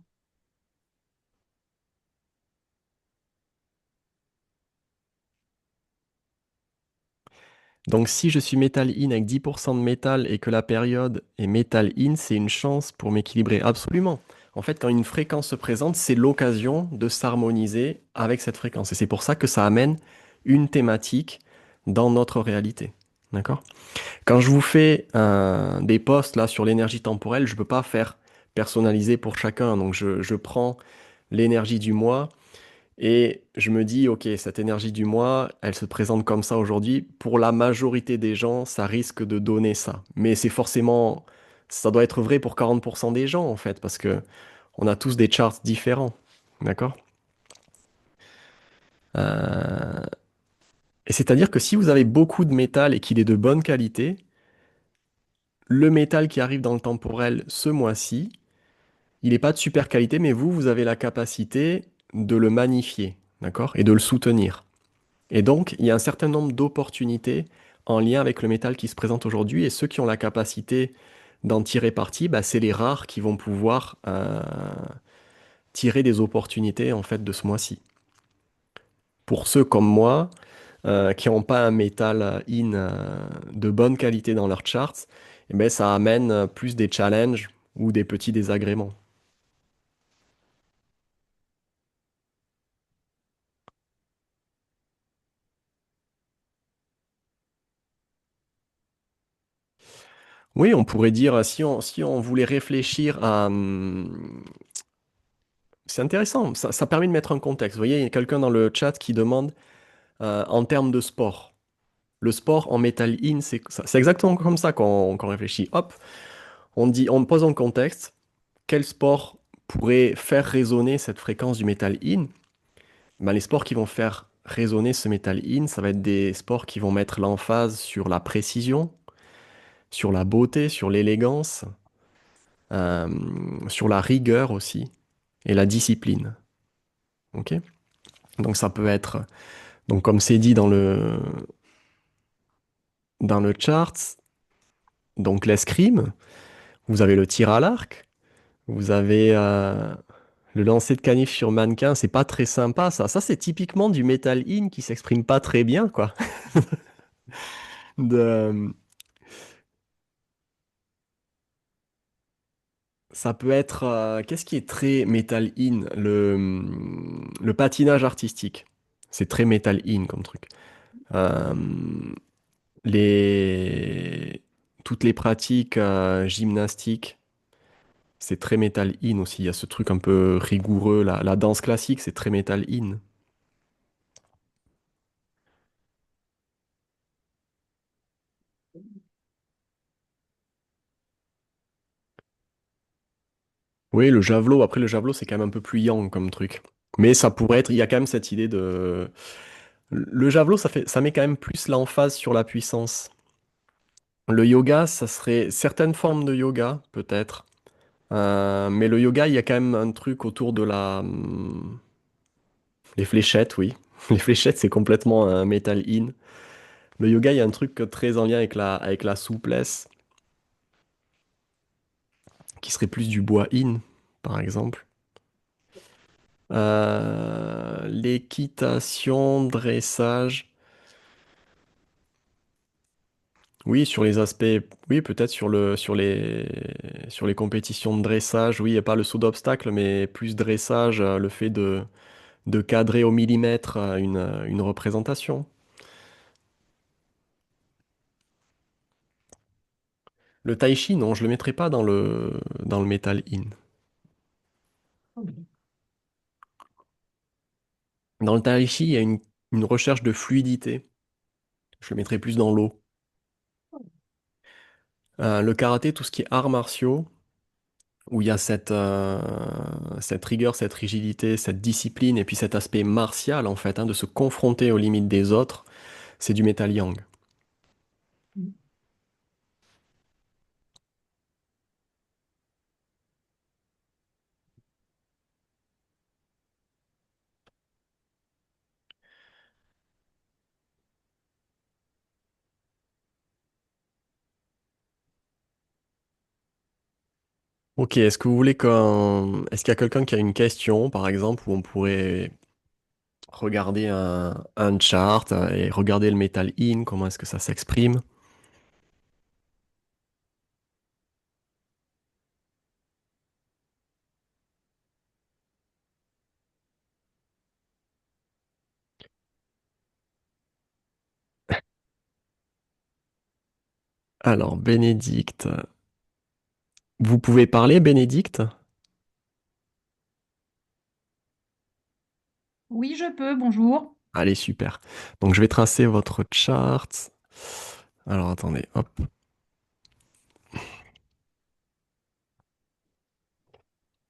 Donc si je suis Metal In avec 10% de métal et que la période est Metal In, c'est une chance pour m'équilibrer. Absolument. En fait, quand une fréquence se présente, c'est l'occasion de s'harmoniser avec cette fréquence. Et c'est pour ça que ça amène une thématique dans notre réalité. D'accord? Quand je vous fais des posts là sur l'énergie temporelle, je ne peux pas faire personnalisé pour chacun. Donc je prends l'énergie du mois et je me dis, ok, cette énergie du mois, elle se présente comme ça aujourd'hui. Pour la majorité des gens, ça risque de donner ça. Mais c'est forcément, ça doit être vrai pour 40% des gens, en fait, parce que on a tous des charts différents. D'accord? Euh, Et c'est-à-dire que si vous avez beaucoup de métal et qu'il est de bonne qualité, le métal qui arrive dans le temporel ce mois-ci, il n'est pas de super qualité, mais vous avez la capacité de le magnifier, d'accord? Et de le soutenir. Et donc, il y a un certain nombre d'opportunités en lien avec le métal qui se présente aujourd'hui, et ceux qui ont la capacité d'en tirer parti, bah, c'est les rares qui vont pouvoir tirer des opportunités en fait de ce mois-ci. Pour ceux comme moi, qui n'ont pas un métal in de bonne qualité dans leurs charts, eh ben, ça amène plus des challenges ou des petits désagréments. Oui, on pourrait dire, si on voulait réfléchir à... c'est intéressant, ça permet de mettre un contexte. Vous voyez, il y a quelqu'un dans le chat qui demande en termes de sport. Le sport en Metal In, c'est exactement comme ça qu'on réfléchit. Hop, on dit, on pose en contexte quel sport pourrait faire résonner cette fréquence du Metal In. Ben, les sports qui vont faire résonner ce Metal In, ça va être des sports qui vont mettre l'emphase sur la précision, sur la beauté, sur l'élégance, euh, sur la rigueur aussi, et la discipline. Ok? Donc ça peut être, donc comme c'est dit dans le chart, donc l'escrime, vous avez le tir à l'arc, vous avez le lancer de canif sur mannequin, c'est pas très sympa ça. Ça c'est typiquement du metal in qui s'exprime pas très bien quoi. De- ça peut être qu'est-ce qui est très metal in? Le patinage artistique. C'est très metal in comme truc. Euh, les toutes les pratiques gymnastiques, c'est très metal in aussi. Il y a ce truc un peu rigoureux. La danse classique, c'est très metal in. Oui, le javelot, après le javelot, c'est quand même un peu plus yang comme truc. Mais ça pourrait être, il y a quand même cette idée de... Le javelot, ça met quand même plus l'emphase sur la puissance. Le yoga, ça serait certaines formes de yoga, peut-être. Mais le yoga, il y a quand même un truc autour de les fléchettes, oui. Les fléchettes, c'est complètement un metal in. Le yoga, il y a un truc très en lien avec avec la souplesse, qui serait plus du bois in, par exemple. L'équitation, dressage. Oui, sur les aspects, oui, peut-être sur les compétitions de dressage, oui, et pas le saut d'obstacle, mais plus dressage, le fait de cadrer au millimètre une représentation. Le tai chi, non, je le mettrais pas dans le metal in. Dans le tai chi, il y a une recherche de fluidité. Je le mettrais plus dans l'eau. Le karaté, tout ce qui est arts martiaux, où il y a cette rigueur, cette rigidité, cette discipline, et puis cet aspect martial, en fait, hein, de se confronter aux limites des autres, c'est du metal yang. Ok, est-ce qu'il y a quelqu'un qui a une question, par exemple, où on pourrait regarder un chart et regarder le metal in, comment est-ce que ça s'exprime? Alors, Bénédicte, vous pouvez parler, Bénédicte? Oui, je peux, bonjour. Allez, super. Donc, je vais tracer votre chart. Alors, attendez, hop,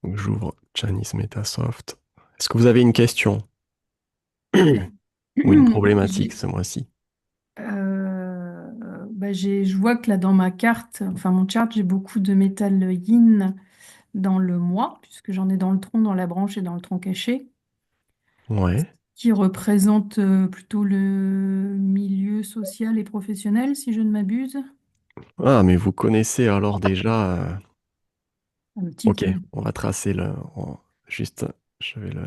donc, j'ouvre Chinese Metasoft. Est-ce que vous avez une question ou une problématique J'ai, ce mois-ci? je vois que là dans ma carte, enfin mon chart, j'ai beaucoup de métal yin dans le moi, puisque j'en ai dans le tronc, dans la branche et dans le tronc caché, Ouais. qui représente plutôt le milieu social et professionnel, si je ne m'abuse. Ah, mais vous connaissez alors déjà. Un petit Ok, peu. on va tracer juste, je vais le.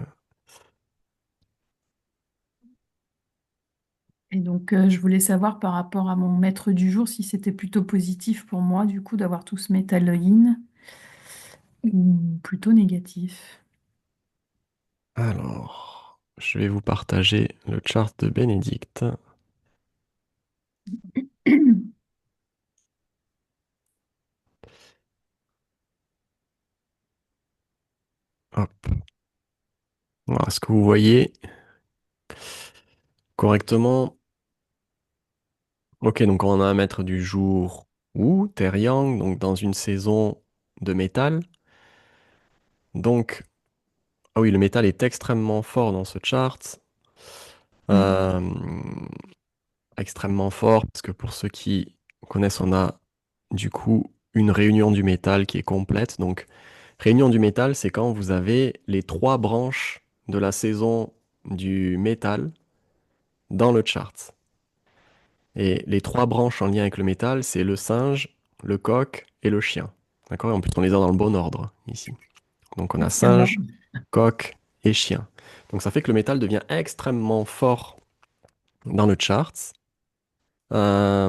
Et donc, je voulais savoir par rapport à mon maître du jour si c'était plutôt positif pour moi, du coup, d'avoir tout ce métal yin, ou plutôt négatif. Alors, je vais vous partager le chart de Bénédicte. Hop. Voilà, est-ce que vous voyez correctement? Ok, donc on a un maître du jour Wu, Terre Yang, donc dans une saison de métal. Donc, ah oui, le métal est extrêmement fort dans ce chart. Mm. Euh, Extrêmement fort, parce que pour ceux qui connaissent, on a du coup une réunion du métal qui est complète. Donc, réunion du métal, c'est quand vous avez les trois branches de la saison du métal dans le chart. Et les trois branches en lien avec le métal, c'est le singe, le coq et le chien. D'accord? Et en plus, on les a dans le bon ordre ici. Donc, on a Excellent. singe, coq et chien. Donc, ça fait que le métal devient extrêmement fort dans le chart. Euh,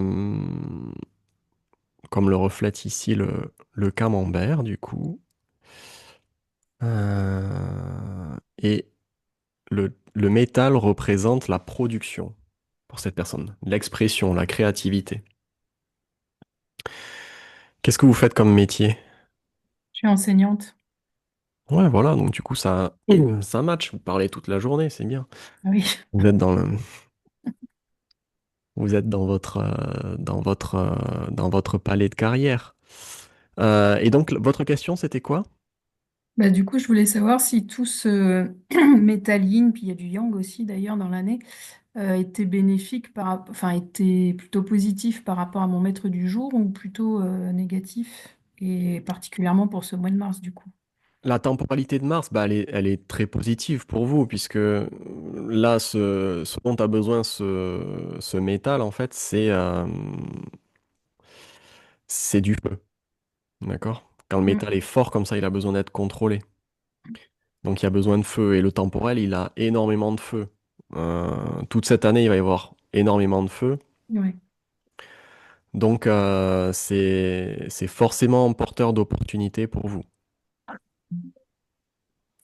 Comme le reflète ici le camembert, du coup. Et le métal représente la production pour cette personne, l'expression, la créativité. Qu'est-ce que vous faites comme métier? Je suis enseignante. Ouais, voilà, donc du coup, ça match. Vous parlez toute la journée, c'est bien. Ah oui. Vous êtes vous êtes dans votre palais de carrière. Et donc, votre question, c'était quoi? Bah, du coup, je voulais savoir si tout ce métal yin, puis il y a du yang aussi d'ailleurs dans l'année, était bénéfique enfin était plutôt positif par rapport à mon maître du jour ou plutôt négatif, et particulièrement pour ce mois de mars du coup. La temporalité de Mars, bah, elle est très positive pour vous, puisque là, ce dont a besoin ce métal, en fait, c'est du feu. D'accord? Quand le Mm. métal est fort comme ça, il a besoin d'être contrôlé. Donc il y a besoin de feu. Et le temporel, il a énormément de feu. Toute cette année, il va y avoir énormément de feu. Ouais, Donc c'est forcément porteur d'opportunités pour vous.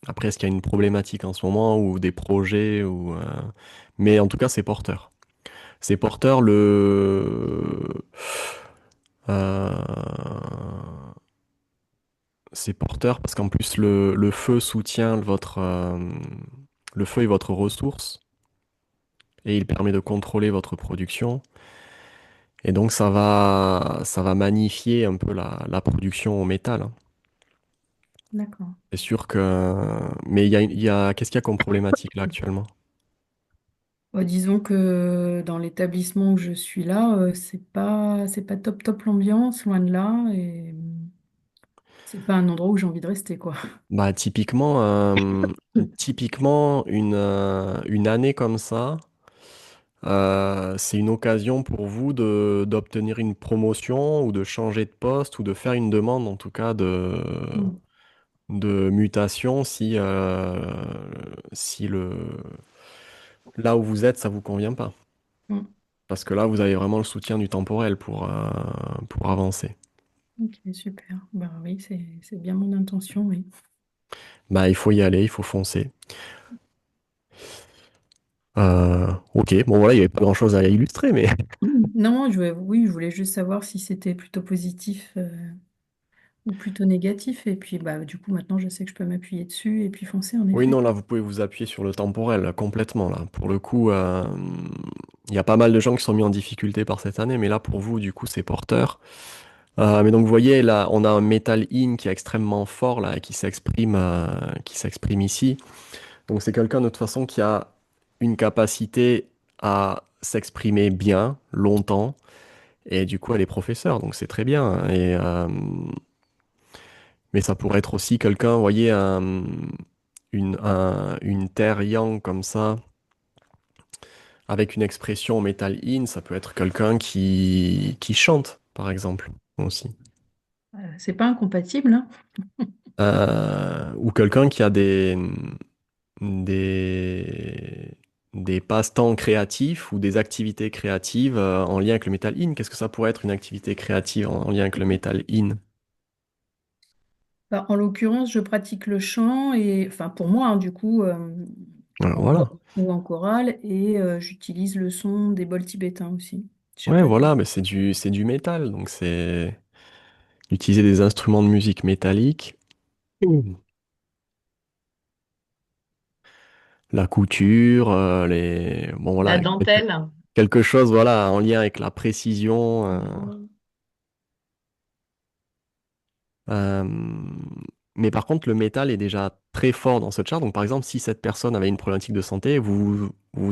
Après, est-ce qu'il y a une problématique en ce moment ou des projets mais en tout cas, c'est porteur. C'est porteur euh, c'est porteur parce qu'en plus le feu soutient le feu est votre ressource et il permet de contrôler votre production. Et donc ça va magnifier un peu la production au métal, hein. d'accord. C'est sûr que... Mais qu'est-ce qu'il y a comme problématique là actuellement? Disons que dans l'établissement où je suis là, c'est pas top top l'ambiance, loin de là, et c'est pas un endroit où j'ai envie de rester, quoi. Bah typiquement une année comme ça, c'est une occasion pour vous d'obtenir une promotion ou de changer de poste ou de faire une demande en tout cas Mm. de mutation si là où vous êtes, ça vous convient pas. Mm. Parce que là, vous avez vraiment le soutien du temporel pour avancer. Ok, super. Bah oui, c'est bien mon intention, oui. Bah, il faut y aller, il faut foncer. Ok, bon voilà, il n'y avait pas grand-chose à illustrer, mais Non, oui, je voulais juste savoir si c'était plutôt positif ou plutôt négatif. Et puis, bah, du coup, maintenant, je sais que je peux m'appuyer dessus et puis foncer, en oui, effet. non, là, vous pouvez vous appuyer sur le temporel complètement, là. Pour le coup, il y a pas mal de gens qui sont mis en difficulté par cette année, mais là, pour vous, du coup, c'est porteur. Mais donc, vous voyez, là, on a un metal in qui est extrêmement fort, là, et qui s'exprime ici. Donc, c'est quelqu'un, de toute façon, qui a une capacité à s'exprimer bien, longtemps, et du coup, elle est professeure, donc c'est très bien. Mais ça pourrait être aussi quelqu'un, vous voyez, une terre yang comme ça, avec une expression metal in, ça peut être quelqu'un qui chante, par exemple, aussi. C'est pas incompatible, hein. Ou quelqu'un qui a des, des passe-temps créatifs ou des activités créatives en lien avec le metal in. Qu'est-ce que ça pourrait être une activité créative en lien avec le metal in? Bah, en l'occurrence, je pratique le chant et, enfin, pour moi, hein, du coup, Alors, en voilà. groupe ou en chorale, et j'utilise le son des bols tibétains aussi. Je sais Ouais, pas. voilà, mais c'est du métal, donc c'est utiliser des instruments de musique métalliques. Mm. La couture, bon La voilà, dentelle. quelque chose voilà en lien avec la précision. Euh, mais par contre, le métal est déjà très fort dans ce chart. Donc par exemple, si cette personne avait une problématique de santé, vous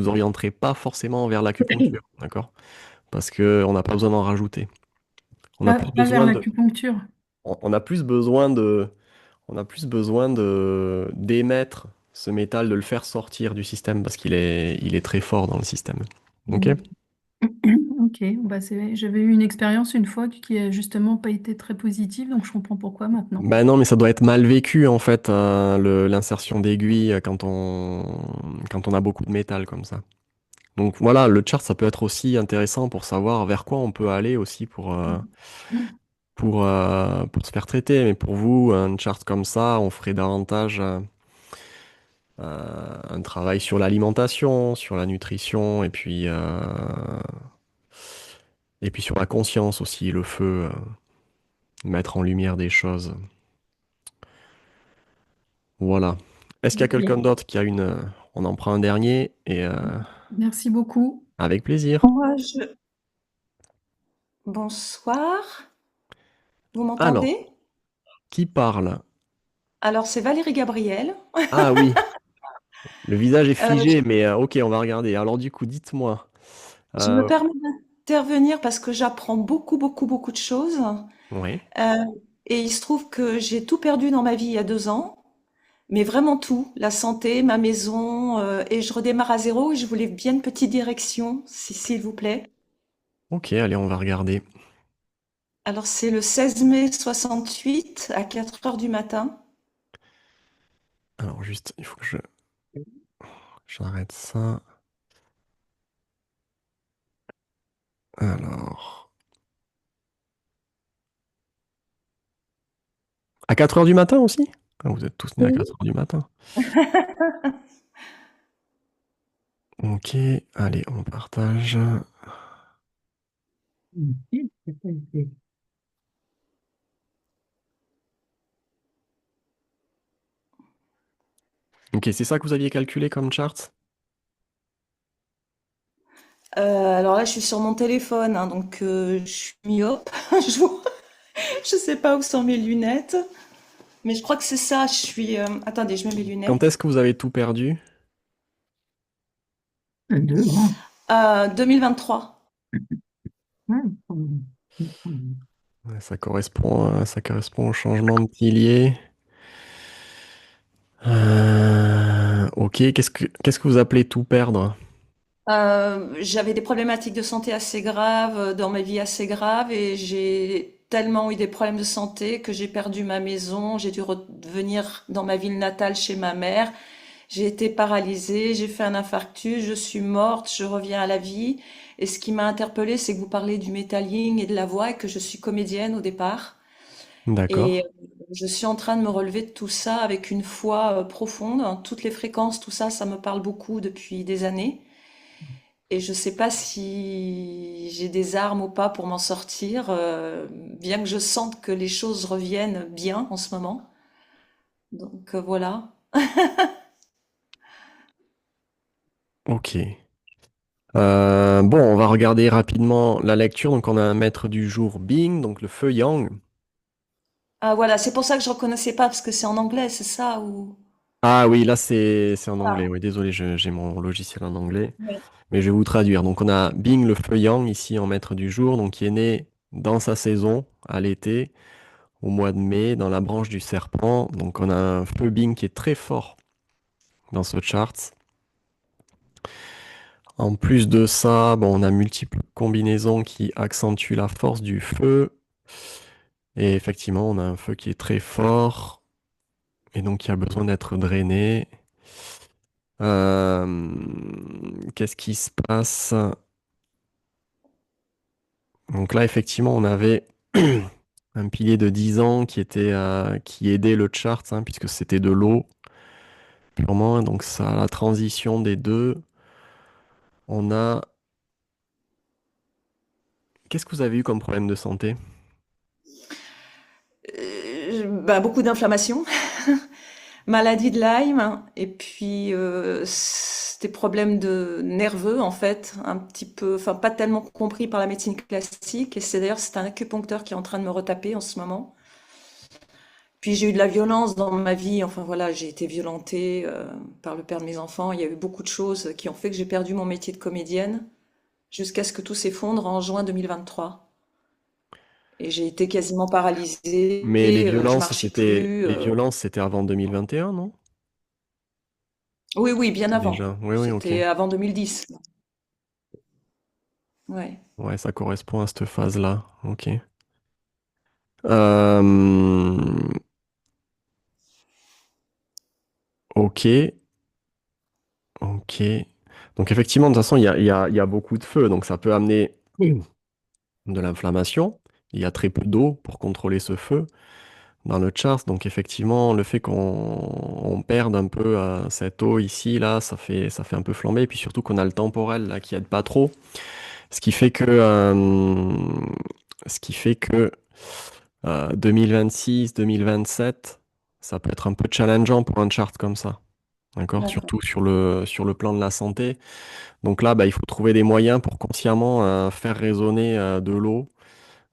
orienterez pas forcément vers l'acupuncture, d'accord? Parce que on n'a pas besoin d'en rajouter. On a plus Pas vers besoin de, l'acupuncture. on a plus besoin de, on a plus besoin de d'émettre ce métal, de le faire sortir du système parce qu'il est très fort dans le système. Ok? Mm. Ok, bah j'avais eu une expérience une fois qui a justement pas été très positive, donc je comprends pourquoi maintenant. Ben non, mais ça doit être mal vécu en fait, l'insertion d'aiguilles quand on a beaucoup de métal comme ça. Donc voilà, le chart, ça peut être aussi intéressant pour savoir vers quoi on peut aller aussi pour se faire traiter. Mais pour vous, un chart comme ça, on ferait davantage un travail sur l'alimentation, sur la nutrition, et puis sur la conscience aussi, le feu, mettre en lumière des choses. Voilà. Est-ce qu'il y a quelqu'un Ok. d'autre qui a On en prend un dernier et Merci beaucoup. avec plaisir. Moi, bonsoir, vous Alors, m'entendez? qui parle? Alors, c'est Valérie Gabriel. Ah oui. Le visage est Je, figé, mais ok, on va regarder. Alors du coup, dites-moi. je me Euh, permets d'intervenir parce que j'apprends beaucoup, beaucoup, beaucoup de choses. ouais. Euh, et il se trouve que j'ai tout perdu dans ma vie il y a 2 ans, mais vraiment tout, la santé, ma maison, et je redémarre à zéro. Et je voulais bien une petite direction, s'il vous plaît. Ok, allez, on va regarder. Alors c'est le 16 mai 68 à 4 heures du matin. Alors juste, il faut que j'arrête ça. Alors, à 4 heures du matin aussi? Ah, vous êtes tous nés à Oui. 4 heures du matin. Ok, allez, on partage. Ok, c'est ça que vous aviez calculé comme chart? Alors là, je suis sur mon téléphone, hein, donc je suis myope. Je vois, je sais pas où sont mes lunettes, mais je crois que c'est ça. Je suis. Attendez, je mets mes Quand lunettes. est-ce que vous avez tout perdu? 2023. Ouais, ça correspond au changement de pilier. Ok, qu'est-ce que vous appelez tout perdre? J'avais des problématiques de santé assez graves, dans ma vie assez graves, et j'ai tellement eu des problèmes de santé que j'ai perdu ma maison. J'ai dû revenir dans ma ville natale chez ma mère. J'ai été paralysée, j'ai fait un infarctus, je suis morte, je reviens à la vie. Et ce qui m'a interpellée, c'est que vous parlez du métalline et de la voix et que je suis comédienne au départ. D'accord. Et je suis en train de me relever de tout ça avec une foi profonde. Toutes les fréquences, tout ça, ça me parle beaucoup depuis des années. Et je sais pas si j'ai des armes ou pas pour m'en sortir, bien que je sente que les choses reviennent bien en ce moment. Donc voilà. Ok. Bon, on va regarder rapidement la lecture. Donc, on a un maître du jour, Bing, donc le feu Yang. Ah voilà, c'est pour ça que je reconnaissais pas parce que c'est en anglais, c'est ça ou Ah oui, là, c'est en anglais. ah, Oui, désolé, j'ai mon logiciel en anglais. ouais. Mais je vais vous traduire. Donc, on a Bing, le feu Yang, ici en maître du jour, donc qui est né dans sa saison, à l'été, au mois de mai, dans la branche du serpent. Donc, on a un feu Bing qui est très fort dans ce chart. En plus de ça, bon, on a multiples combinaisons qui accentuent la force du feu. Et effectivement, on a un feu qui est très fort et donc qui a besoin d'être drainé. Qu'est-ce qui se passe? Donc là, effectivement, on avait un pilier de 10 ans qui aidait le chart, hein, puisque c'était de l'eau purement. Donc ça, la transition des deux, on a. Qu'est-ce que vous avez eu comme problème de santé? Bah, beaucoup d'inflammation, maladie de Lyme et puis des problèmes de nerveux en fait, un petit peu, enfin pas tellement compris par la médecine classique. Et c'est un acupuncteur qui est en train de me retaper en ce moment. Puis j'ai eu de la violence dans ma vie, enfin voilà, j'ai été violentée par le père de mes enfants. Il y a eu beaucoup de choses qui ont fait que j'ai perdu mon métier de comédienne jusqu'à ce que tout s'effondre en juin 2023. Et j'ai été quasiment Mais les paralysée, je violences, marchais plus. c'était avant 2021, non? Oui, oui, bien avant. Déjà. Oui, oui, ok. C'était avant 2010. Ouais. Ouais, ça correspond à cette phase-là. Ok. Euh, ok. Ok. Donc effectivement, de toute façon, il y a beaucoup de feu, donc ça peut amener de l'inflammation. Il y a très peu d'eau pour contrôler ce feu dans le chart. Donc effectivement, le fait qu'on perde un peu cette eau ici, là, ça fait un peu flamber. Et puis surtout qu'on a le temporel là, qui aide pas trop. Ce qui fait que, euh, ce qui fait que 2026, 2027, ça peut être un peu challengeant pour un chart comme ça. D'accord? D'accord. Surtout sur le plan de la santé. Donc là, bah, il faut trouver des moyens pour consciemment faire résonner de l'eau.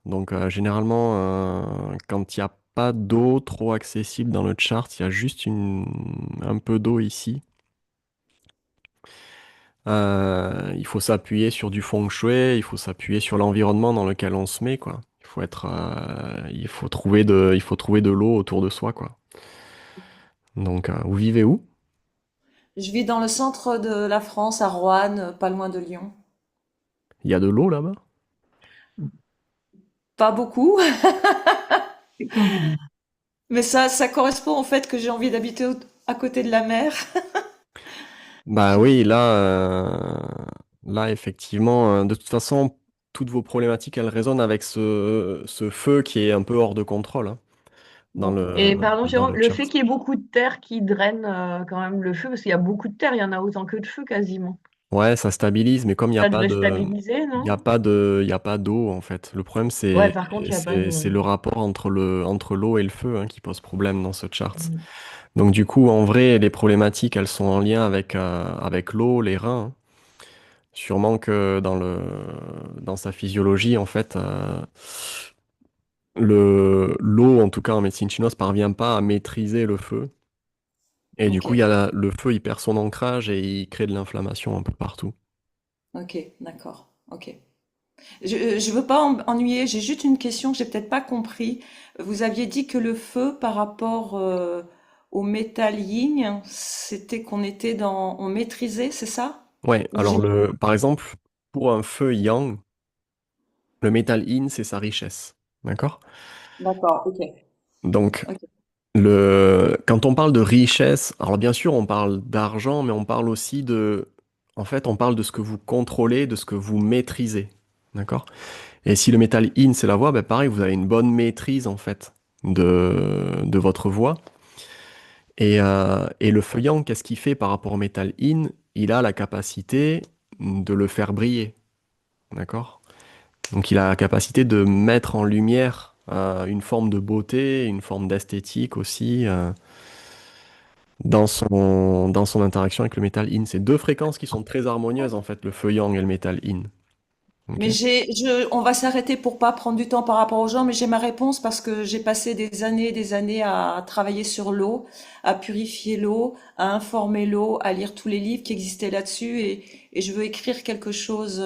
Donc généralement, quand il n'y a pas d'eau trop accessible dans le chart, il y a juste un peu d'eau ici. Il faut s'appuyer sur du feng shui, il faut s'appuyer sur l'environnement dans lequel on se met, quoi. Il faut trouver de l'eau autour de soi, quoi. Donc, vous vivez où? Je vis dans le centre de la France, à Roanne, pas loin de Lyon. Il y a de l'eau là-bas? Pas beaucoup, C'est convenable. mais ça correspond au fait que j'ai envie d'habiter à côté de la mer. Bah oui, là effectivement, de toute façon, toutes vos problématiques, elles résonnent avec ce feu qui est un peu hors de contrôle, hein, D'accord. Et pardon, dans Jérôme, le le chat. fait qu'il y ait beaucoup de terre qui draine quand même le feu, parce qu'il y a beaucoup de terre, il y en a autant que de feu quasiment. Ouais, ça stabilise, mais comme Ça devrait stabiliser, non? il y a pas d'eau en fait. Le problème Ouais, par contre, il n'y a pas c'est d'eau. le rapport entre l'eau et le feu, hein, qui pose problème dans ce chart. Mm. Donc du coup, en vrai, les problématiques, elles sont en lien avec l'eau, les reins, hein. Sûrement que dans sa physiologie, en fait, l'eau, en tout cas en médecine chinoise, parvient pas à maîtriser le feu. Et du Ok, coup, le feu, il perd son ancrage et il crée de l'inflammation un peu partout. ok, d'accord, ok. Je veux pas ennuyer, j'ai juste une question que j'ai peut-être pas compris. Vous aviez dit que le feu par rapport au métal yin, c'était qu'on était on maîtrisait, c'est ça? Ouais, Ou alors j'ai... par exemple, pour un feu yang, le métal yin, c'est sa richesse. D'accord? D'accord, ok, Donc, ok, quand on parle de richesse, alors bien sûr, on parle d'argent, mais on parle aussi en fait, on parle de ce que vous contrôlez, de ce que vous maîtrisez. D'accord? Et si le métal in, c'est la voix, ben pareil, vous avez une bonne maîtrise, en fait, de votre voix. Et le feuillant, qu'est-ce qu'il fait par rapport au métal in? Il a la capacité de le faire briller. D'accord? Donc il a la capacité de mettre en lumière une forme de beauté, une forme d'esthétique aussi, dans son interaction avec le métal in. C'est deux fréquences qui sont très harmonieuses, en fait, le feu yang et le métal in. Ok. mais on va s'arrêter pour pas prendre du temps par rapport aux gens, mais j'ai ma réponse parce que j'ai passé des années à travailler sur l'eau, à purifier l'eau, à informer l'eau, à lire tous les livres qui existaient là-dessus et je veux écrire quelque chose,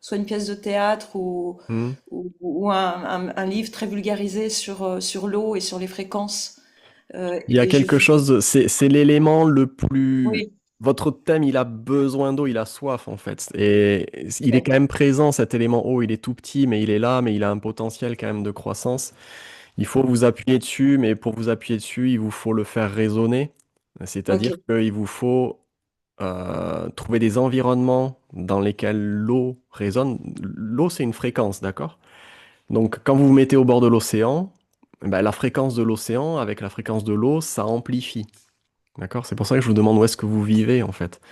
soit une pièce de théâtre Hmm. ou un livre très vulgarisé sur l'eau et sur les fréquences. Il y a Et je quelque chose, c'est l'élément le plus... oui, Votre thème, il a besoin d'eau, il a soif en fait. Et il est quand ok, même présent, cet élément eau, il est tout petit, mais il est là, mais il a un potentiel quand même de croissance. Il faut vous appuyer dessus, mais pour vous appuyer dessus, il vous faut le faire résonner. ok, C'est-à-dire qu'il vous faut trouver des environnements dans lesquels l'eau résonne. L'eau, c'est une fréquence, d'accord? Donc, quand vous vous mettez au bord de l'océan, ben, la fréquence de l'océan avec la fréquence de l'eau, ça amplifie. D'accord? C'est pour ça que je vous demande où est-ce que vous vivez, en fait.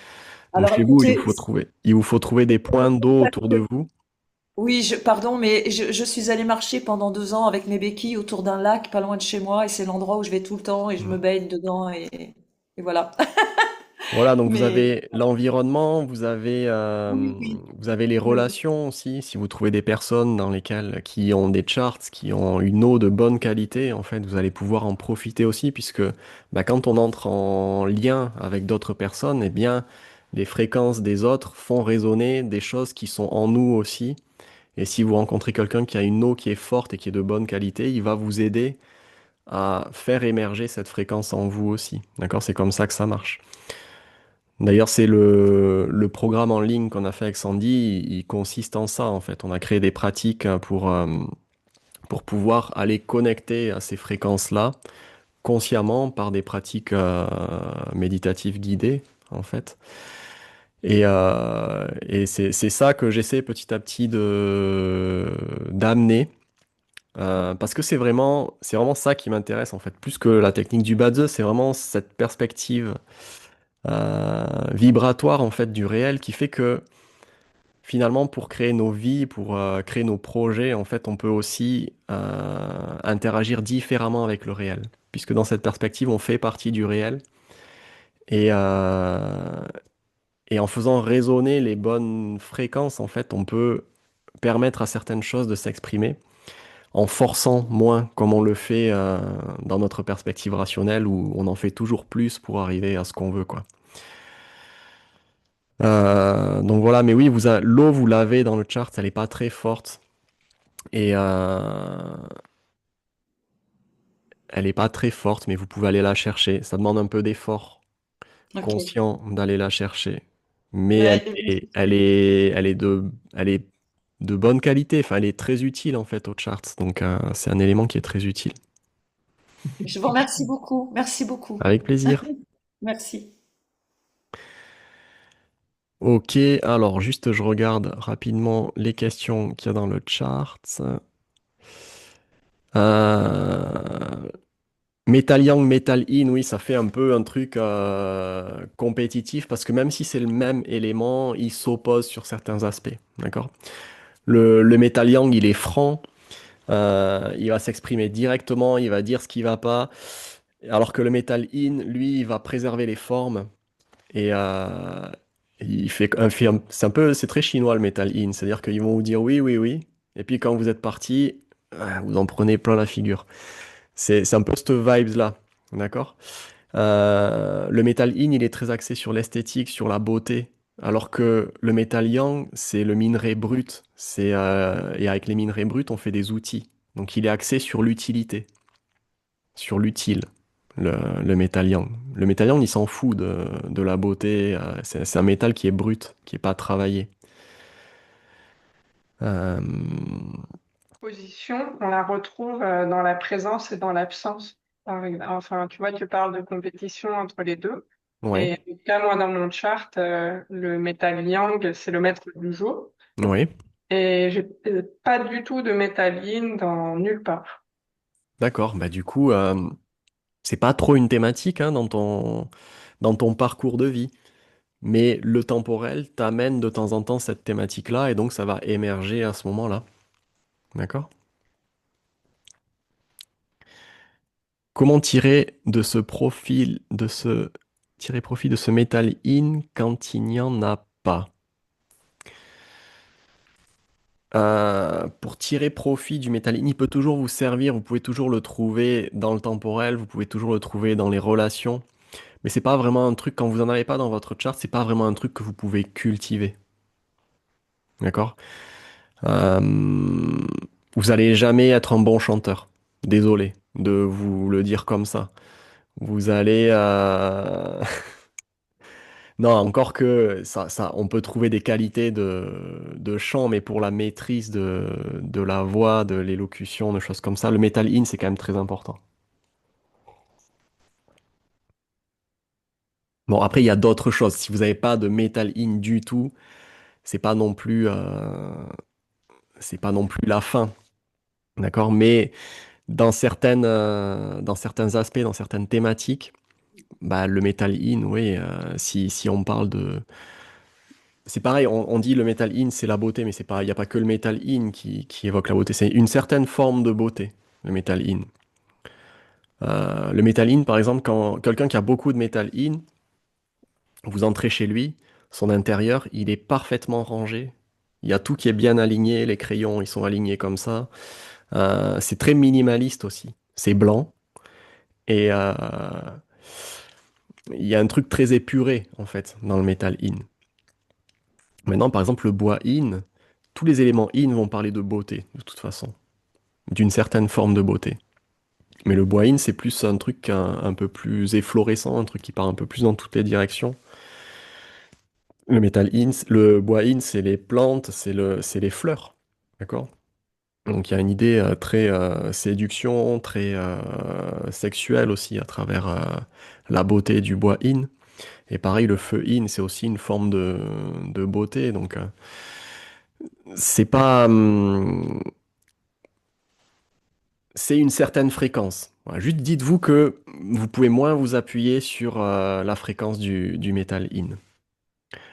Donc, alors chez vous, écoutez, il vous faut trouver des points d'eau autour de vous. oui, pardon, mais je suis allée marcher pendant 2 ans avec mes béquilles autour d'un lac pas loin de chez moi et c'est l'endroit où je vais tout le temps et je me Mm. baigne dedans et voilà. Voilà, donc vous Mais avez l'environnement, oui, oui, vous avez les oui, relations aussi. Si vous trouvez des personnes qui ont des charts, qui ont une eau de bonne qualité, en fait, vous allez pouvoir en profiter aussi, puisque bah, quand on entre en lien avec d'autres personnes, eh bien, les fréquences des autres font résonner des choses qui sont en nous aussi. Et si vous rencontrez quelqu'un qui a une eau qui est forte et qui est de bonne qualité, il va vous aider à faire émerger cette fréquence en vous aussi. D'accord? C'est comme ça que ça marche. D'ailleurs, c'est le programme en ligne qu'on a fait avec Sandy, il consiste en ça en fait. On a créé des pratiques pour pouvoir aller connecter à ces fréquences-là consciemment par des pratiques méditatives guidées en fait. Et c'est ça que j'essaie petit à petit d'amener. Parce que c'est vraiment ça qui m'intéresse en fait, plus que la technique du Badze, c'est vraiment cette perspective vibratoire en fait du réel qui fait que finalement pour créer nos vies, pour créer nos projets, en fait on peut aussi interagir différemment avec le réel, puisque dans cette perspective on fait partie du réel et, euh, et en faisant résonner les bonnes fréquences en fait on peut permettre à certaines choses de s'exprimer en forçant moins comme on le fait dans notre perspective rationnelle où on en fait toujours plus pour arriver à ce qu'on veut quoi. Donc voilà, mais oui, l'eau, vous l'avez dans le chart, elle est pas très forte. Et elle est pas très forte, mais vous pouvez aller la chercher. Ça demande un peu d'effort Ok. conscient d'aller la chercher. Mais Ouais, elle est de bonne qualité. Enfin, elle est très utile en fait au chart. Donc c'est un élément qui est très utile. je vous remercie beaucoup. Merci beaucoup. Avec plaisir. Merci. Ok, alors juste je regarde rapidement les questions qu'il y a dans le chart. Euh, Metal Yang, Metal In, oui, ça fait un peu un truc compétitif parce que même si c'est le même élément, il s'oppose sur certains aspects. D'accord? Le Metal Yang, il est franc, il va s'exprimer directement, il va dire ce qui va pas. Alors que le Metal In, lui, il va préserver les formes et c'est un peu, c'est très chinois le Metal In, c'est-à-dire qu'ils vont vous dire oui, oui, oui, et puis quand vous êtes parti, vous en prenez plein la figure. C'est un peu cette vibes-là, d'accord? Le Metal In, il est très axé sur l'esthétique, sur la beauté, alors que le Metal Yang, c'est le minerai brut. Et avec les minerais bruts, on fait des outils. Donc il est axé sur l'utilité, sur l'utile, le Metal Yang. Le Metal Yang, il s'en fout de la beauté. C'est un métal qui est brut, qui est pas travaillé. Euh, Position, on la retrouve dans la présence et dans l'absence. Enfin, tu vois, tu parles de compétition entre les deux. ouais, Et en tout cas, moi, dans mon chart, le métal yang, c'est le maître du jeu. ouais, Et j'ai pas du tout de métal yin dans nulle part. d'accord. Bah du coup, c'est pas trop une thématique hein, dans ton parcours de vie. Mais le temporel t'amène de temps en temps cette thématique-là, et donc ça va émerger à ce moment-là. D'accord? Comment tirer profit de ce métal in quand il n'y en a pas? Pour tirer profit du métal in, il peut toujours vous servir, vous pouvez toujours le trouver dans le temporel, vous pouvez toujours le trouver dans les relations, mais c'est pas vraiment un truc, quand vous en avez pas dans votre chart, c'est pas vraiment un truc que vous pouvez cultiver. D'accord? Euh, Vous allez jamais être un bon chanteur. Désolé de vous le dire comme ça. Vous allez... Non, encore que on peut trouver des qualités de chant, mais pour la maîtrise de la voix, de l'élocution, de choses comme ça, le metal in, c'est quand même très important. Bon, après, il y a d'autres choses. Si vous n'avez pas de metal in du tout, c'est pas non plus, c'est pas non plus la fin. D'accord? Mais dans certains aspects, dans certaines thématiques, bah, le metal in, oui, si on parle de... C'est pareil, on dit le metal in, c'est la beauté, mais c'est pas, il n'y a pas que le metal in qui évoque la beauté, c'est une certaine forme de beauté, le metal in. Le metal in, par exemple, quand quelqu'un qui a beaucoup de metal in, vous entrez chez lui, son intérieur, il est parfaitement rangé. Il y a tout qui est bien aligné, les crayons, ils sont alignés comme ça. C'est très minimaliste aussi. C'est blanc et il y a un truc très épuré, en fait, dans le metal in. Maintenant, par exemple, le bois in, tous les éléments in vont parler de beauté, de toute façon, d'une certaine forme de beauté. Mais le bois in, c'est plus un truc un peu plus efflorescent, un truc qui part un peu plus dans toutes les directions. Le bois in, c'est les plantes, c'est les fleurs. D'accord? Donc il y a une idée très séduction, très sexuelle aussi à travers la beauté du bois in. Et pareil, le feu in, c'est aussi une forme de beauté. Donc c'est pas, c'est une certaine fréquence. Voilà, juste dites-vous que vous pouvez moins vous appuyer sur la fréquence du metal in.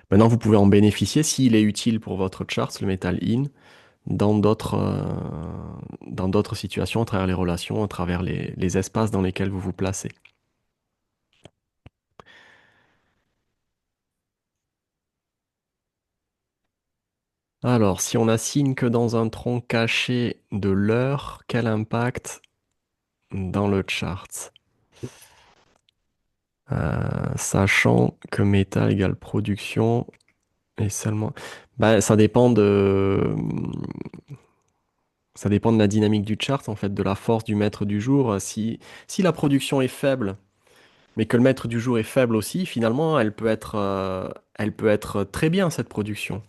Maintenant, vous pouvez en bénéficier s'il est utile pour votre chart, le metal in, dans d'autres situations, à travers les relations, à travers les espaces dans lesquels vous vous placez. Alors, si on assigne que dans un tronc caché de l'heure, quel impact dans le chart? Sachant que métal égale production, Et seulement. Bah, ça dépend de la dynamique du chart, en fait, de la force du maître du jour. Si la production est faible, mais que le maître du jour est faible aussi, finalement, elle peut être très bien, cette production.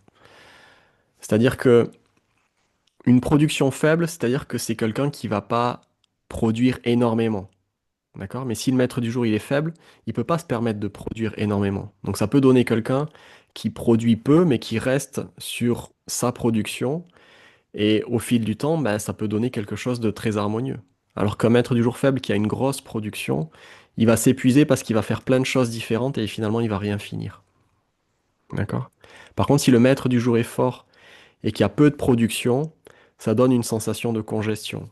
C'est-à-dire que une production faible, c'est-à-dire que c'est quelqu'un qui va pas produire énormément. D'accord? Mais si le maître du jour il est faible, il peut pas se permettre de produire énormément. Donc ça peut donner quelqu'un qui produit peu, mais qui reste sur sa production. Et au fil du temps, ben, ça peut donner quelque chose de très harmonieux. Alors qu'un maître du jour faible qui a une grosse production, il va s'épuiser parce qu'il va faire plein de choses différentes et finalement il va rien finir. D'accord? Par contre, si le maître du jour est fort et qu'il y a peu de production, ça donne une sensation de congestion.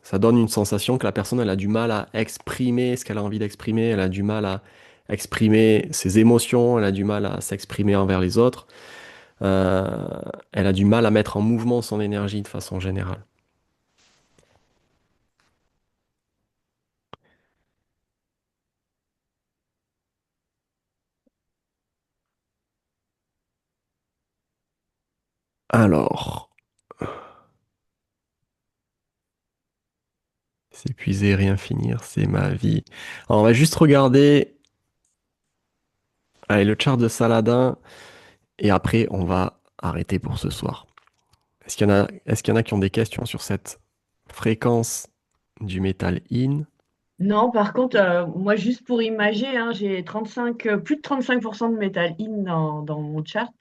Ça donne une sensation que la personne, elle a du mal à exprimer ce qu'elle a envie d'exprimer, elle a du mal à exprimer ses émotions, elle a du mal à s'exprimer envers les autres, euh, elle a du mal à mettre en mouvement son énergie de façon générale. Alors, s'épuiser, rien finir, c'est ma vie. Alors, on va juste regarder, allez, le chart de Saladin et après on va arrêter pour ce soir. Est-ce qu'il y en a qui ont des questions sur cette fréquence du métal in? Non, par contre, moi, juste pour imager, hein, j'ai 35, plus de 35% de métal in dans mon chart.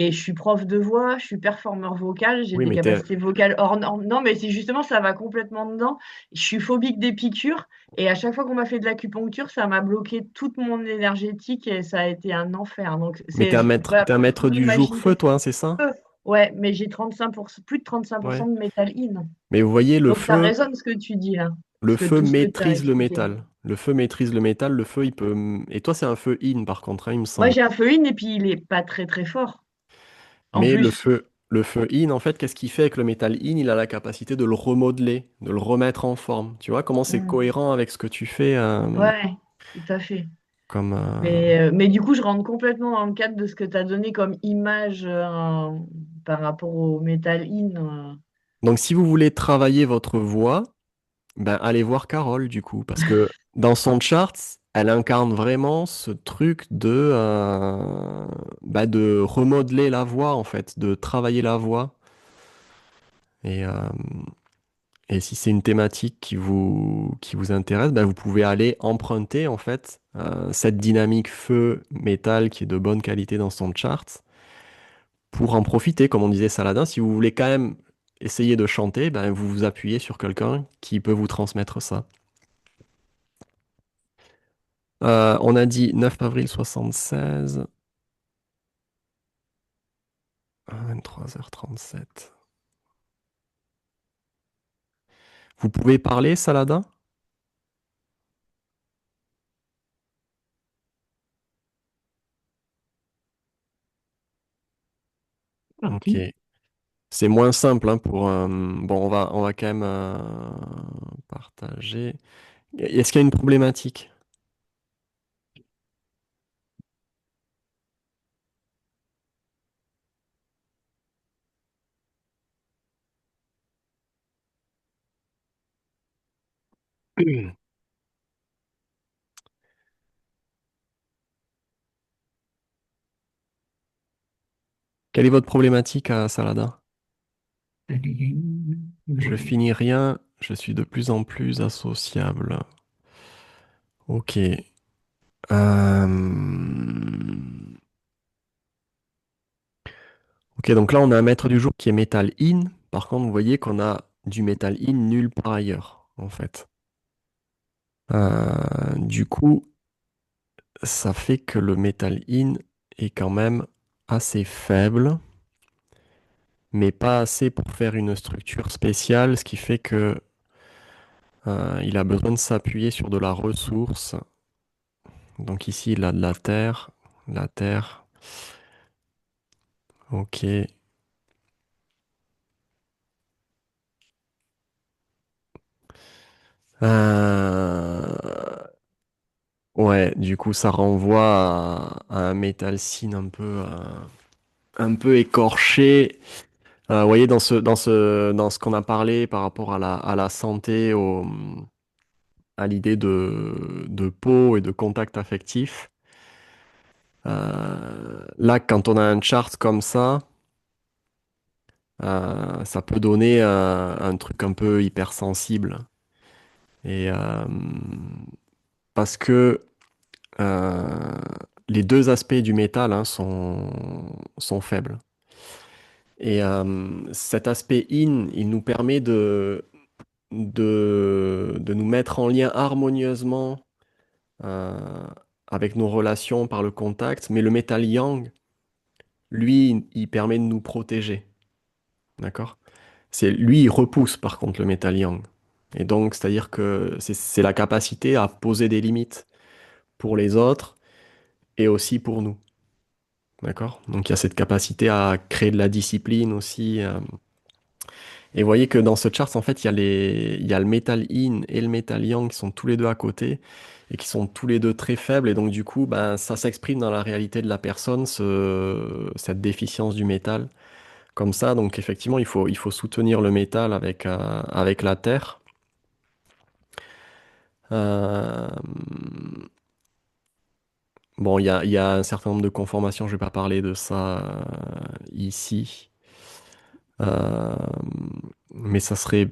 Et je suis prof de voix, je suis performeur vocal, j'ai Oui, des mais capacités vocales hors normes. Non, mais c'est justement, ça va complètement dedans. Je suis phobique des piqûres. Et à chaque fois qu'on m'a fait de l'acupuncture, ça m'a bloqué toute mon énergétique et ça a été un enfer. Donc, mais voilà, t'es un maître pour du jour feu, imaginer. toi, hein, c'est ça? Ouais, mais j'ai 35%, plus de 35% Ouais. de métal in. Mais vous voyez, Donc, ça résonne ce que tu dis là, le feu tout ce que tu as maîtrise le expliqué. métal. Le feu maîtrise le métal, le feu, il peut... Et toi, c'est un feu in, par contre, hein, il me Moi, semble. j'ai un feu in et puis il est pas très très fort. En Mais plus, le feu in, en fait, qu'est-ce qu'il fait avec le métal in? Il a la capacité de le remodeler, de le remettre en forme. Tu vois comment c'est hmm, cohérent avec ce que tu fais ouais, tout à fait. comme... Mais du coup, je rentre complètement dans le cadre de ce que tu as donné comme image par rapport au metal in. Donc, si vous voulez travailler votre voix, ben, allez voir Carole, du coup, parce que dans son chart, elle incarne vraiment ce truc de remodeler la voix, en fait, de travailler la voix. Et, euh, et si c'est une thématique qui vous intéresse, ben, vous pouvez aller emprunter, en fait, cette dynamique feu-métal qui est de bonne qualité dans son chart pour en profiter, comme on disait Saladin. Si vous voulez quand même essayer de chanter, ben, vous vous appuyez sur quelqu'un qui peut vous transmettre ça. On a dit 9 avril 76, 23h37. Vous pouvez parler, Saladin? Ok. C'est moins simple hein, pour. Bon, on va quand même partager. Est-ce qu'il y a une problématique? Quelle est votre problématique à Saladin? Je finis rien, je suis de plus en plus associable. Ok. Ok, donc là, on a un maître du jour qui est Metal In. Par contre, vous voyez qu'on a du Metal In nulle part ailleurs, en fait. Du coup, ça fait que le Metal In est quand même assez faible, mais pas assez pour faire une structure spéciale, ce qui fait que il a besoin de s'appuyer sur de la ressource. Donc ici, il a de la terre. Ok. Euh, Ouais, du coup, ça renvoie à un Metal Sin un peu. un peu écorché. Vous voyez, dans ce qu'on a parlé par rapport à la santé, à l'idée de peau et de contact affectif. Là, quand on a un chart comme ça peut donner un truc un peu hypersensible. Et parce que euh, les deux aspects du métal hein, sont faibles. Et cet aspect in, il nous permet de nous mettre en lien harmonieusement euh, avec nos relations par le contact, mais le métal yang, lui, il permet de nous protéger. D'accord? Lui, il repousse par contre le métal yang. Et donc, c'est-à-dire que c'est la capacité à poser des limites pour les autres et aussi pour nous. D'accord? Donc, il y a cette capacité à créer de la discipline aussi. Et vous voyez que dans ce chart, en fait, il y a le métal yin et le métal yang qui sont tous les deux à côté et qui sont tous les deux très faibles. Et donc, du coup, ben, ça s'exprime dans la réalité de la personne, cette déficience du métal. Comme ça, donc effectivement, il faut soutenir le métal avec la terre. Euh, bon, il y a un certain nombre de conformations, je vais pas parler de ça ici. Euh, mais ça serait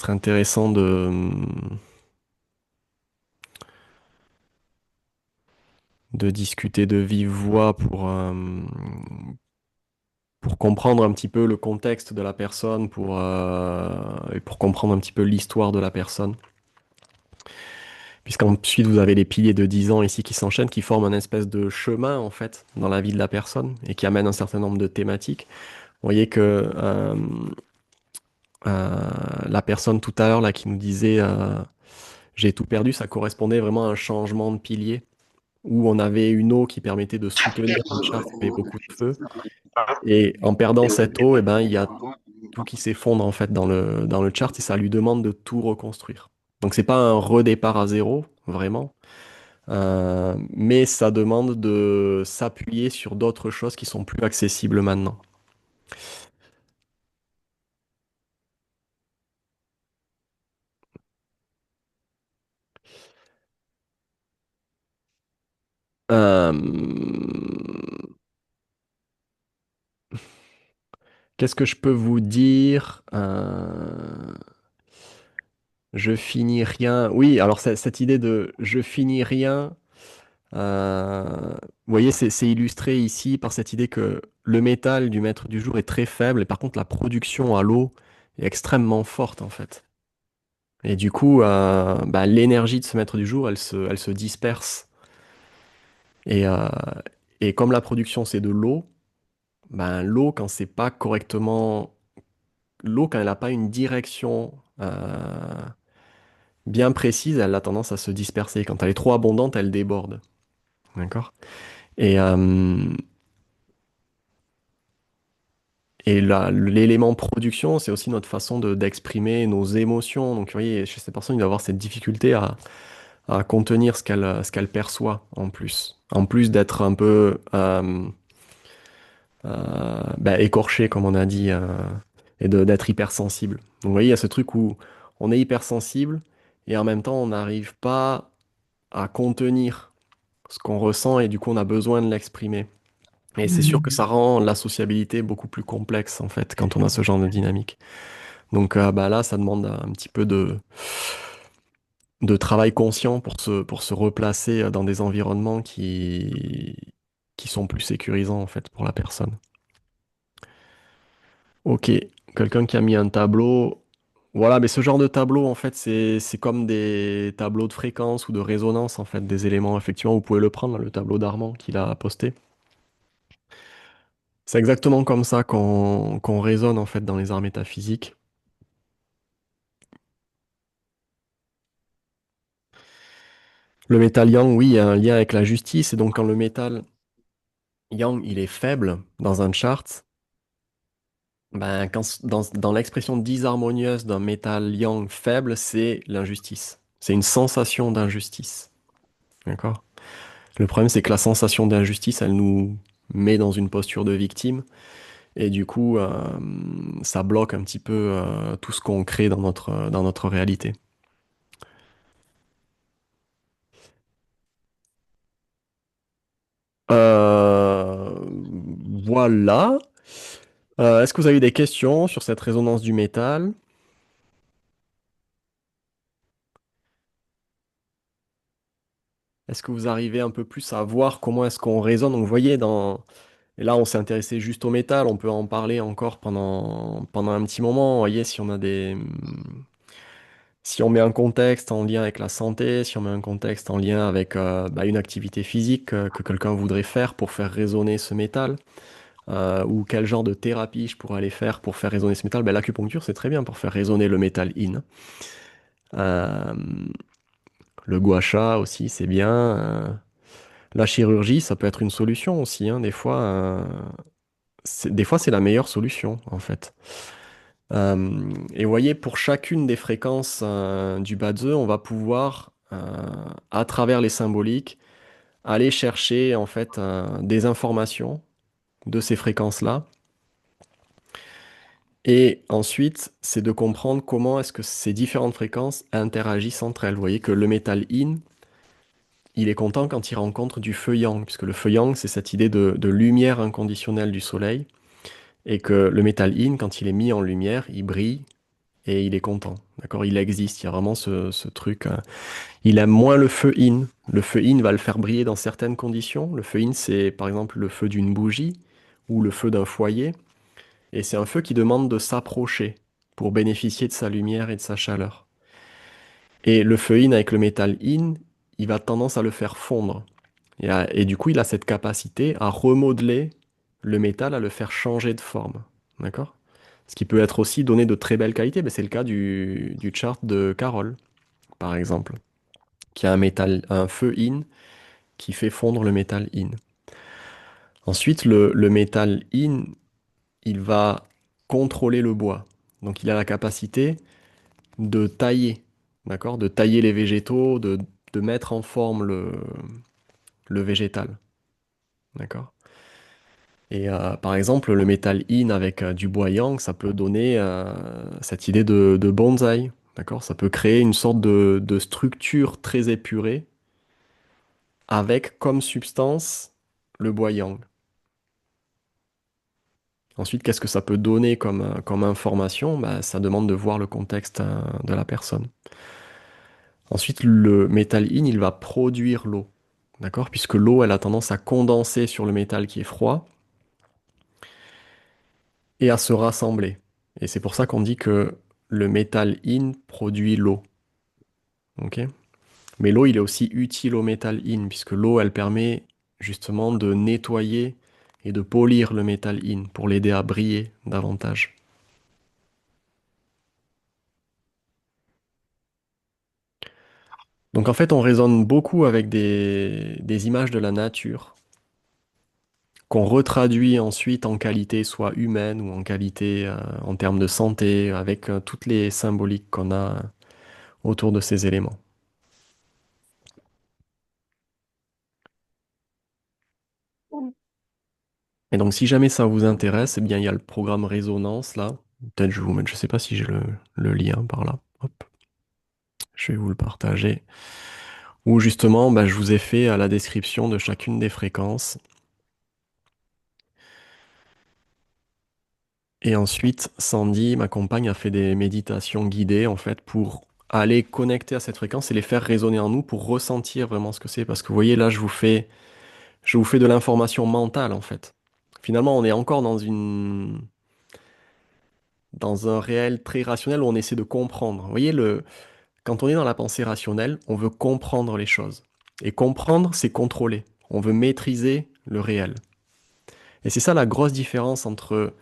intéressant de discuter de vive voix pour comprendre un petit peu le contexte de la personne, et pour comprendre un petit peu l'histoire de la personne. Puisqu'ensuite, vous avez les piliers de 10 ans ici qui s'enchaînent, qui forment un espèce de chemin, en fait, dans la vie de la personne et qui amènent un certain nombre de thématiques. Vous voyez que la personne tout à l'heure, là, qui nous disait j'ai tout perdu, ça correspondait vraiment à un changement de pilier où on avait une eau qui permettait de soutenir un char qui avait beaucoup de feu. Et en perdant cette eau, eh ben, il y a tout qui s'effondre, en fait, dans le chart et ça lui demande de tout reconstruire. Donc, c'est pas un redépart à zéro, vraiment. Mais ça demande de s'appuyer sur d'autres choses qui sont plus accessibles maintenant. Euh, Qu'est-ce que je peux vous dire? Je finis rien. Oui, alors cette idée de je finis rien, vous voyez, c'est illustré ici par cette idée que le métal du maître du jour est très faible et par contre la production à l'eau est extrêmement forte en fait. Et du coup, bah, l'énergie de ce maître du jour, elle se disperse. Et, euh, et comme la production c'est de l'eau, ben, l'eau quand c'est pas correctement, l'eau quand elle n'a pas une direction bien précise, elle a tendance à se disperser. Quand elle est trop abondante, elle déborde. D'accord? Et, l'élément production, c'est aussi notre façon d'exprimer nos émotions. Donc, vous voyez, chez ces personnes, il doit avoir cette difficulté à contenir ce qu'elle perçoit en plus. En plus d'être un peu bah, écorché, comme on a dit, et d'être hypersensible. Donc, vous voyez, il y a ce truc où on est hypersensible et en même temps, on n'arrive pas à contenir ce qu'on ressent et du coup, on a besoin de l'exprimer. Et c'est sûr que ça rend la sociabilité beaucoup plus complexe, en fait, quand on a ce genre de dynamique. Donc bah, là, ça demande un petit peu de travail conscient pour se replacer dans des environnements qui sont plus sécurisants, en fait, pour la personne. Ok, quelqu'un qui a mis un tableau. Voilà, mais ce genre de tableau, en fait, c'est comme des tableaux de fréquence ou de résonance, en fait, des éléments. Effectivement, vous pouvez le prendre, le tableau d'Armand qu'il a posté. C'est exactement comme ça qu'on raisonne, en fait, dans les arts métaphysiques. Le métal yang, oui, il y a un lien avec la justice, et donc quand le métal yang, il est faible dans un chart, ben, dans l'expression disharmonieuse d'un métal yang faible, c'est l'injustice. C'est une sensation d'injustice. D'accord? Le problème, c'est que la sensation d'injustice, met dans une posture de victime. Et du coup, ça bloque un petit peu tout ce qu'on crée dans notre réalité. Euh, voilà. Est-ce que vous avez des questions sur cette résonance du métal? Est-ce que vous arrivez un peu plus à voir comment est-ce qu'on résonne? Donc, vous voyez, et là, on s'est intéressé juste au métal, on peut en parler encore pendant un petit moment. Vous voyez, si on met un contexte en lien avec la santé, si on met un contexte en lien avec une activité physique que quelqu'un voudrait faire pour faire résonner ce métal, ou quel genre de thérapie je pourrais aller faire pour faire résonner ce métal, ben, l'acupuncture, c'est très bien pour faire résonner le métal in. Euh, le gua sha aussi, c'est bien. La chirurgie, ça peut être une solution aussi, hein. Des fois, c'est la meilleure solution, en fait. Et vous voyez, pour chacune des fréquences du Badze, on va pouvoir, à travers les symboliques, aller chercher en fait des informations de ces fréquences-là. Et ensuite, c'est de comprendre comment est-ce que ces différentes fréquences interagissent entre elles. Vous voyez que le métal in, il est content quand il rencontre du feu yang, puisque le feu yang, c'est cette idée de lumière inconditionnelle du soleil, et que le métal in, quand il est mis en lumière, il brille et il est content. D'accord? Il existe, il y a vraiment ce truc. Il aime moins le feu in. Le feu in va le faire briller dans certaines conditions. Le feu in, c'est par exemple le feu d'une bougie ou le feu d'un foyer. Et c'est un feu qui demande de s'approcher pour bénéficier de sa lumière et de sa chaleur. Et le feu in avec le métal in, il va tendance à le faire fondre. Et du coup, il a cette capacité à remodeler le métal, à le faire changer de forme. D'accord? Ce qui peut être aussi donné de très belles qualités. Mais c'est le cas du chart de Carole, par exemple, qui a un feu in qui fait fondre le métal in. Ensuite, le métal in, il va contrôler le bois. Donc il a la capacité de tailler, d'accord? De tailler les végétaux, de mettre en forme le végétal, d'accord? Et par exemple, le métal in avec du bois yang, ça peut donner cette idée de bonsaï, d'accord? Ça peut créer une sorte de structure très épurée avec comme substance le bois yang. Ensuite, qu'est-ce que ça peut donner comme information? Bah, ça demande de voir le contexte de la personne. Ensuite, le métal in, il va produire l'eau, d'accord? Puisque l'eau, elle a tendance à condenser sur le métal qui est froid et à se rassembler. Et c'est pour ça qu'on dit que le métal in produit l'eau, ok? Mais l'eau, il est aussi utile au métal in, puisque l'eau, elle permet justement de nettoyer et de polir le métal in pour l'aider à briller davantage. Donc en fait, on raisonne beaucoup avec des images de la nature qu'on retraduit ensuite en qualité soit humaine ou en qualité en termes de santé, avec toutes les symboliques qu'on a autour de ces éléments. Et donc si jamais ça vous intéresse, eh bien il y a le programme Résonance là. Peut-être je vais vous mettre, je sais pas si j'ai le lien par là. Hop, je vais vous le partager. Où justement, bah, je vous ai fait à la description de chacune des fréquences. Et ensuite, Sandy, ma compagne, a fait des méditations guidées en fait pour aller connecter à cette fréquence et les faire résonner en nous pour ressentir vraiment ce que c'est. Parce que vous voyez, là, je vous fais de l'information mentale en fait. Finalement, on est encore dans un réel très rationnel où on essaie de comprendre. Vous voyez, quand on est dans la pensée rationnelle, on veut comprendre les choses. Et comprendre, c'est contrôler. On veut maîtriser le réel. Et c'est ça la grosse différence entre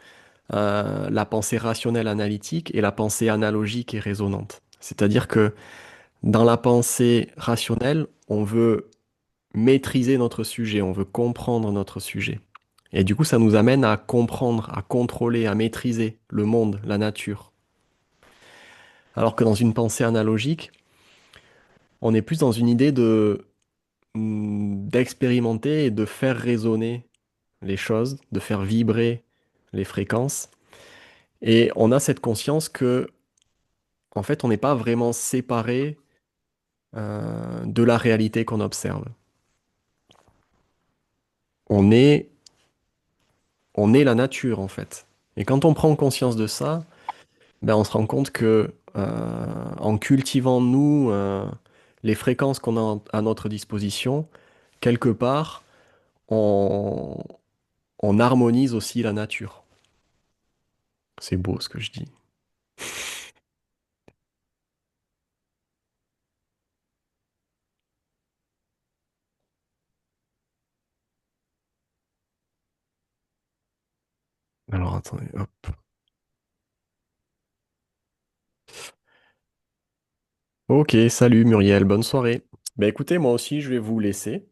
la pensée rationnelle analytique et la pensée analogique et résonante. C'est-à-dire que dans la pensée rationnelle, on veut maîtriser notre sujet, on veut comprendre notre sujet. Et du coup, ça nous amène à comprendre, à contrôler, à maîtriser le monde, la nature. Alors que dans une pensée analogique, on est plus dans une idée d'expérimenter et de faire résonner les choses, de faire vibrer les fréquences. Et on a cette conscience que, en fait, on n'est pas vraiment séparé de la réalité qu'on observe. On est, on est la nature, en fait. Et quand on prend conscience de ça, ben, on se rend compte que en cultivant nous les fréquences qu'on a à notre disposition, quelque part, on, on harmonise aussi la nature. C'est beau ce que je dis. Alors attendez, hop. Ok, salut Muriel, bonne soirée. Ben écoutez, moi aussi je vais vous laisser.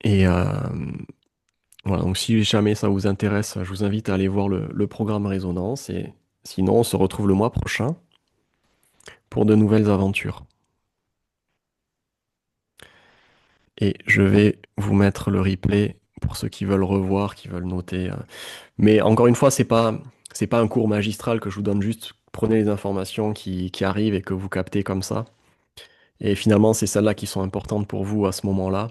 Et voilà, donc si jamais ça vous intéresse, je vous invite à aller voir le programme Résonance. Et sinon, on se retrouve le mois prochain pour de nouvelles aventures. Et je vais vous mettre le replay pour ceux qui veulent revoir, qui veulent noter. Mais encore une fois, c'est pas un cours magistral que je vous donne juste. Prenez les informations qui arrivent et que vous captez comme ça. Et finalement, c'est celles-là qui sont importantes pour vous à ce moment-là.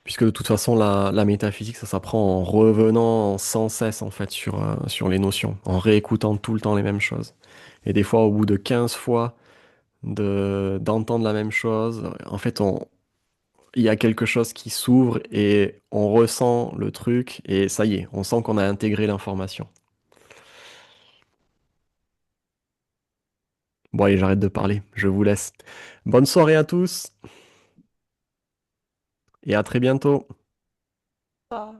Puisque de toute façon, la métaphysique, ça s'apprend en revenant sans cesse en fait sur les notions, en réécoutant tout le temps les mêmes choses. Et des fois, au bout de 15 fois d'entendre la même chose, en fait, il y a quelque chose qui s'ouvre et on ressent le truc et ça y est, on sent qu'on a intégré l'information. Bon, allez, j'arrête de parler, je vous laisse. Bonne soirée à tous et à très bientôt. Ah.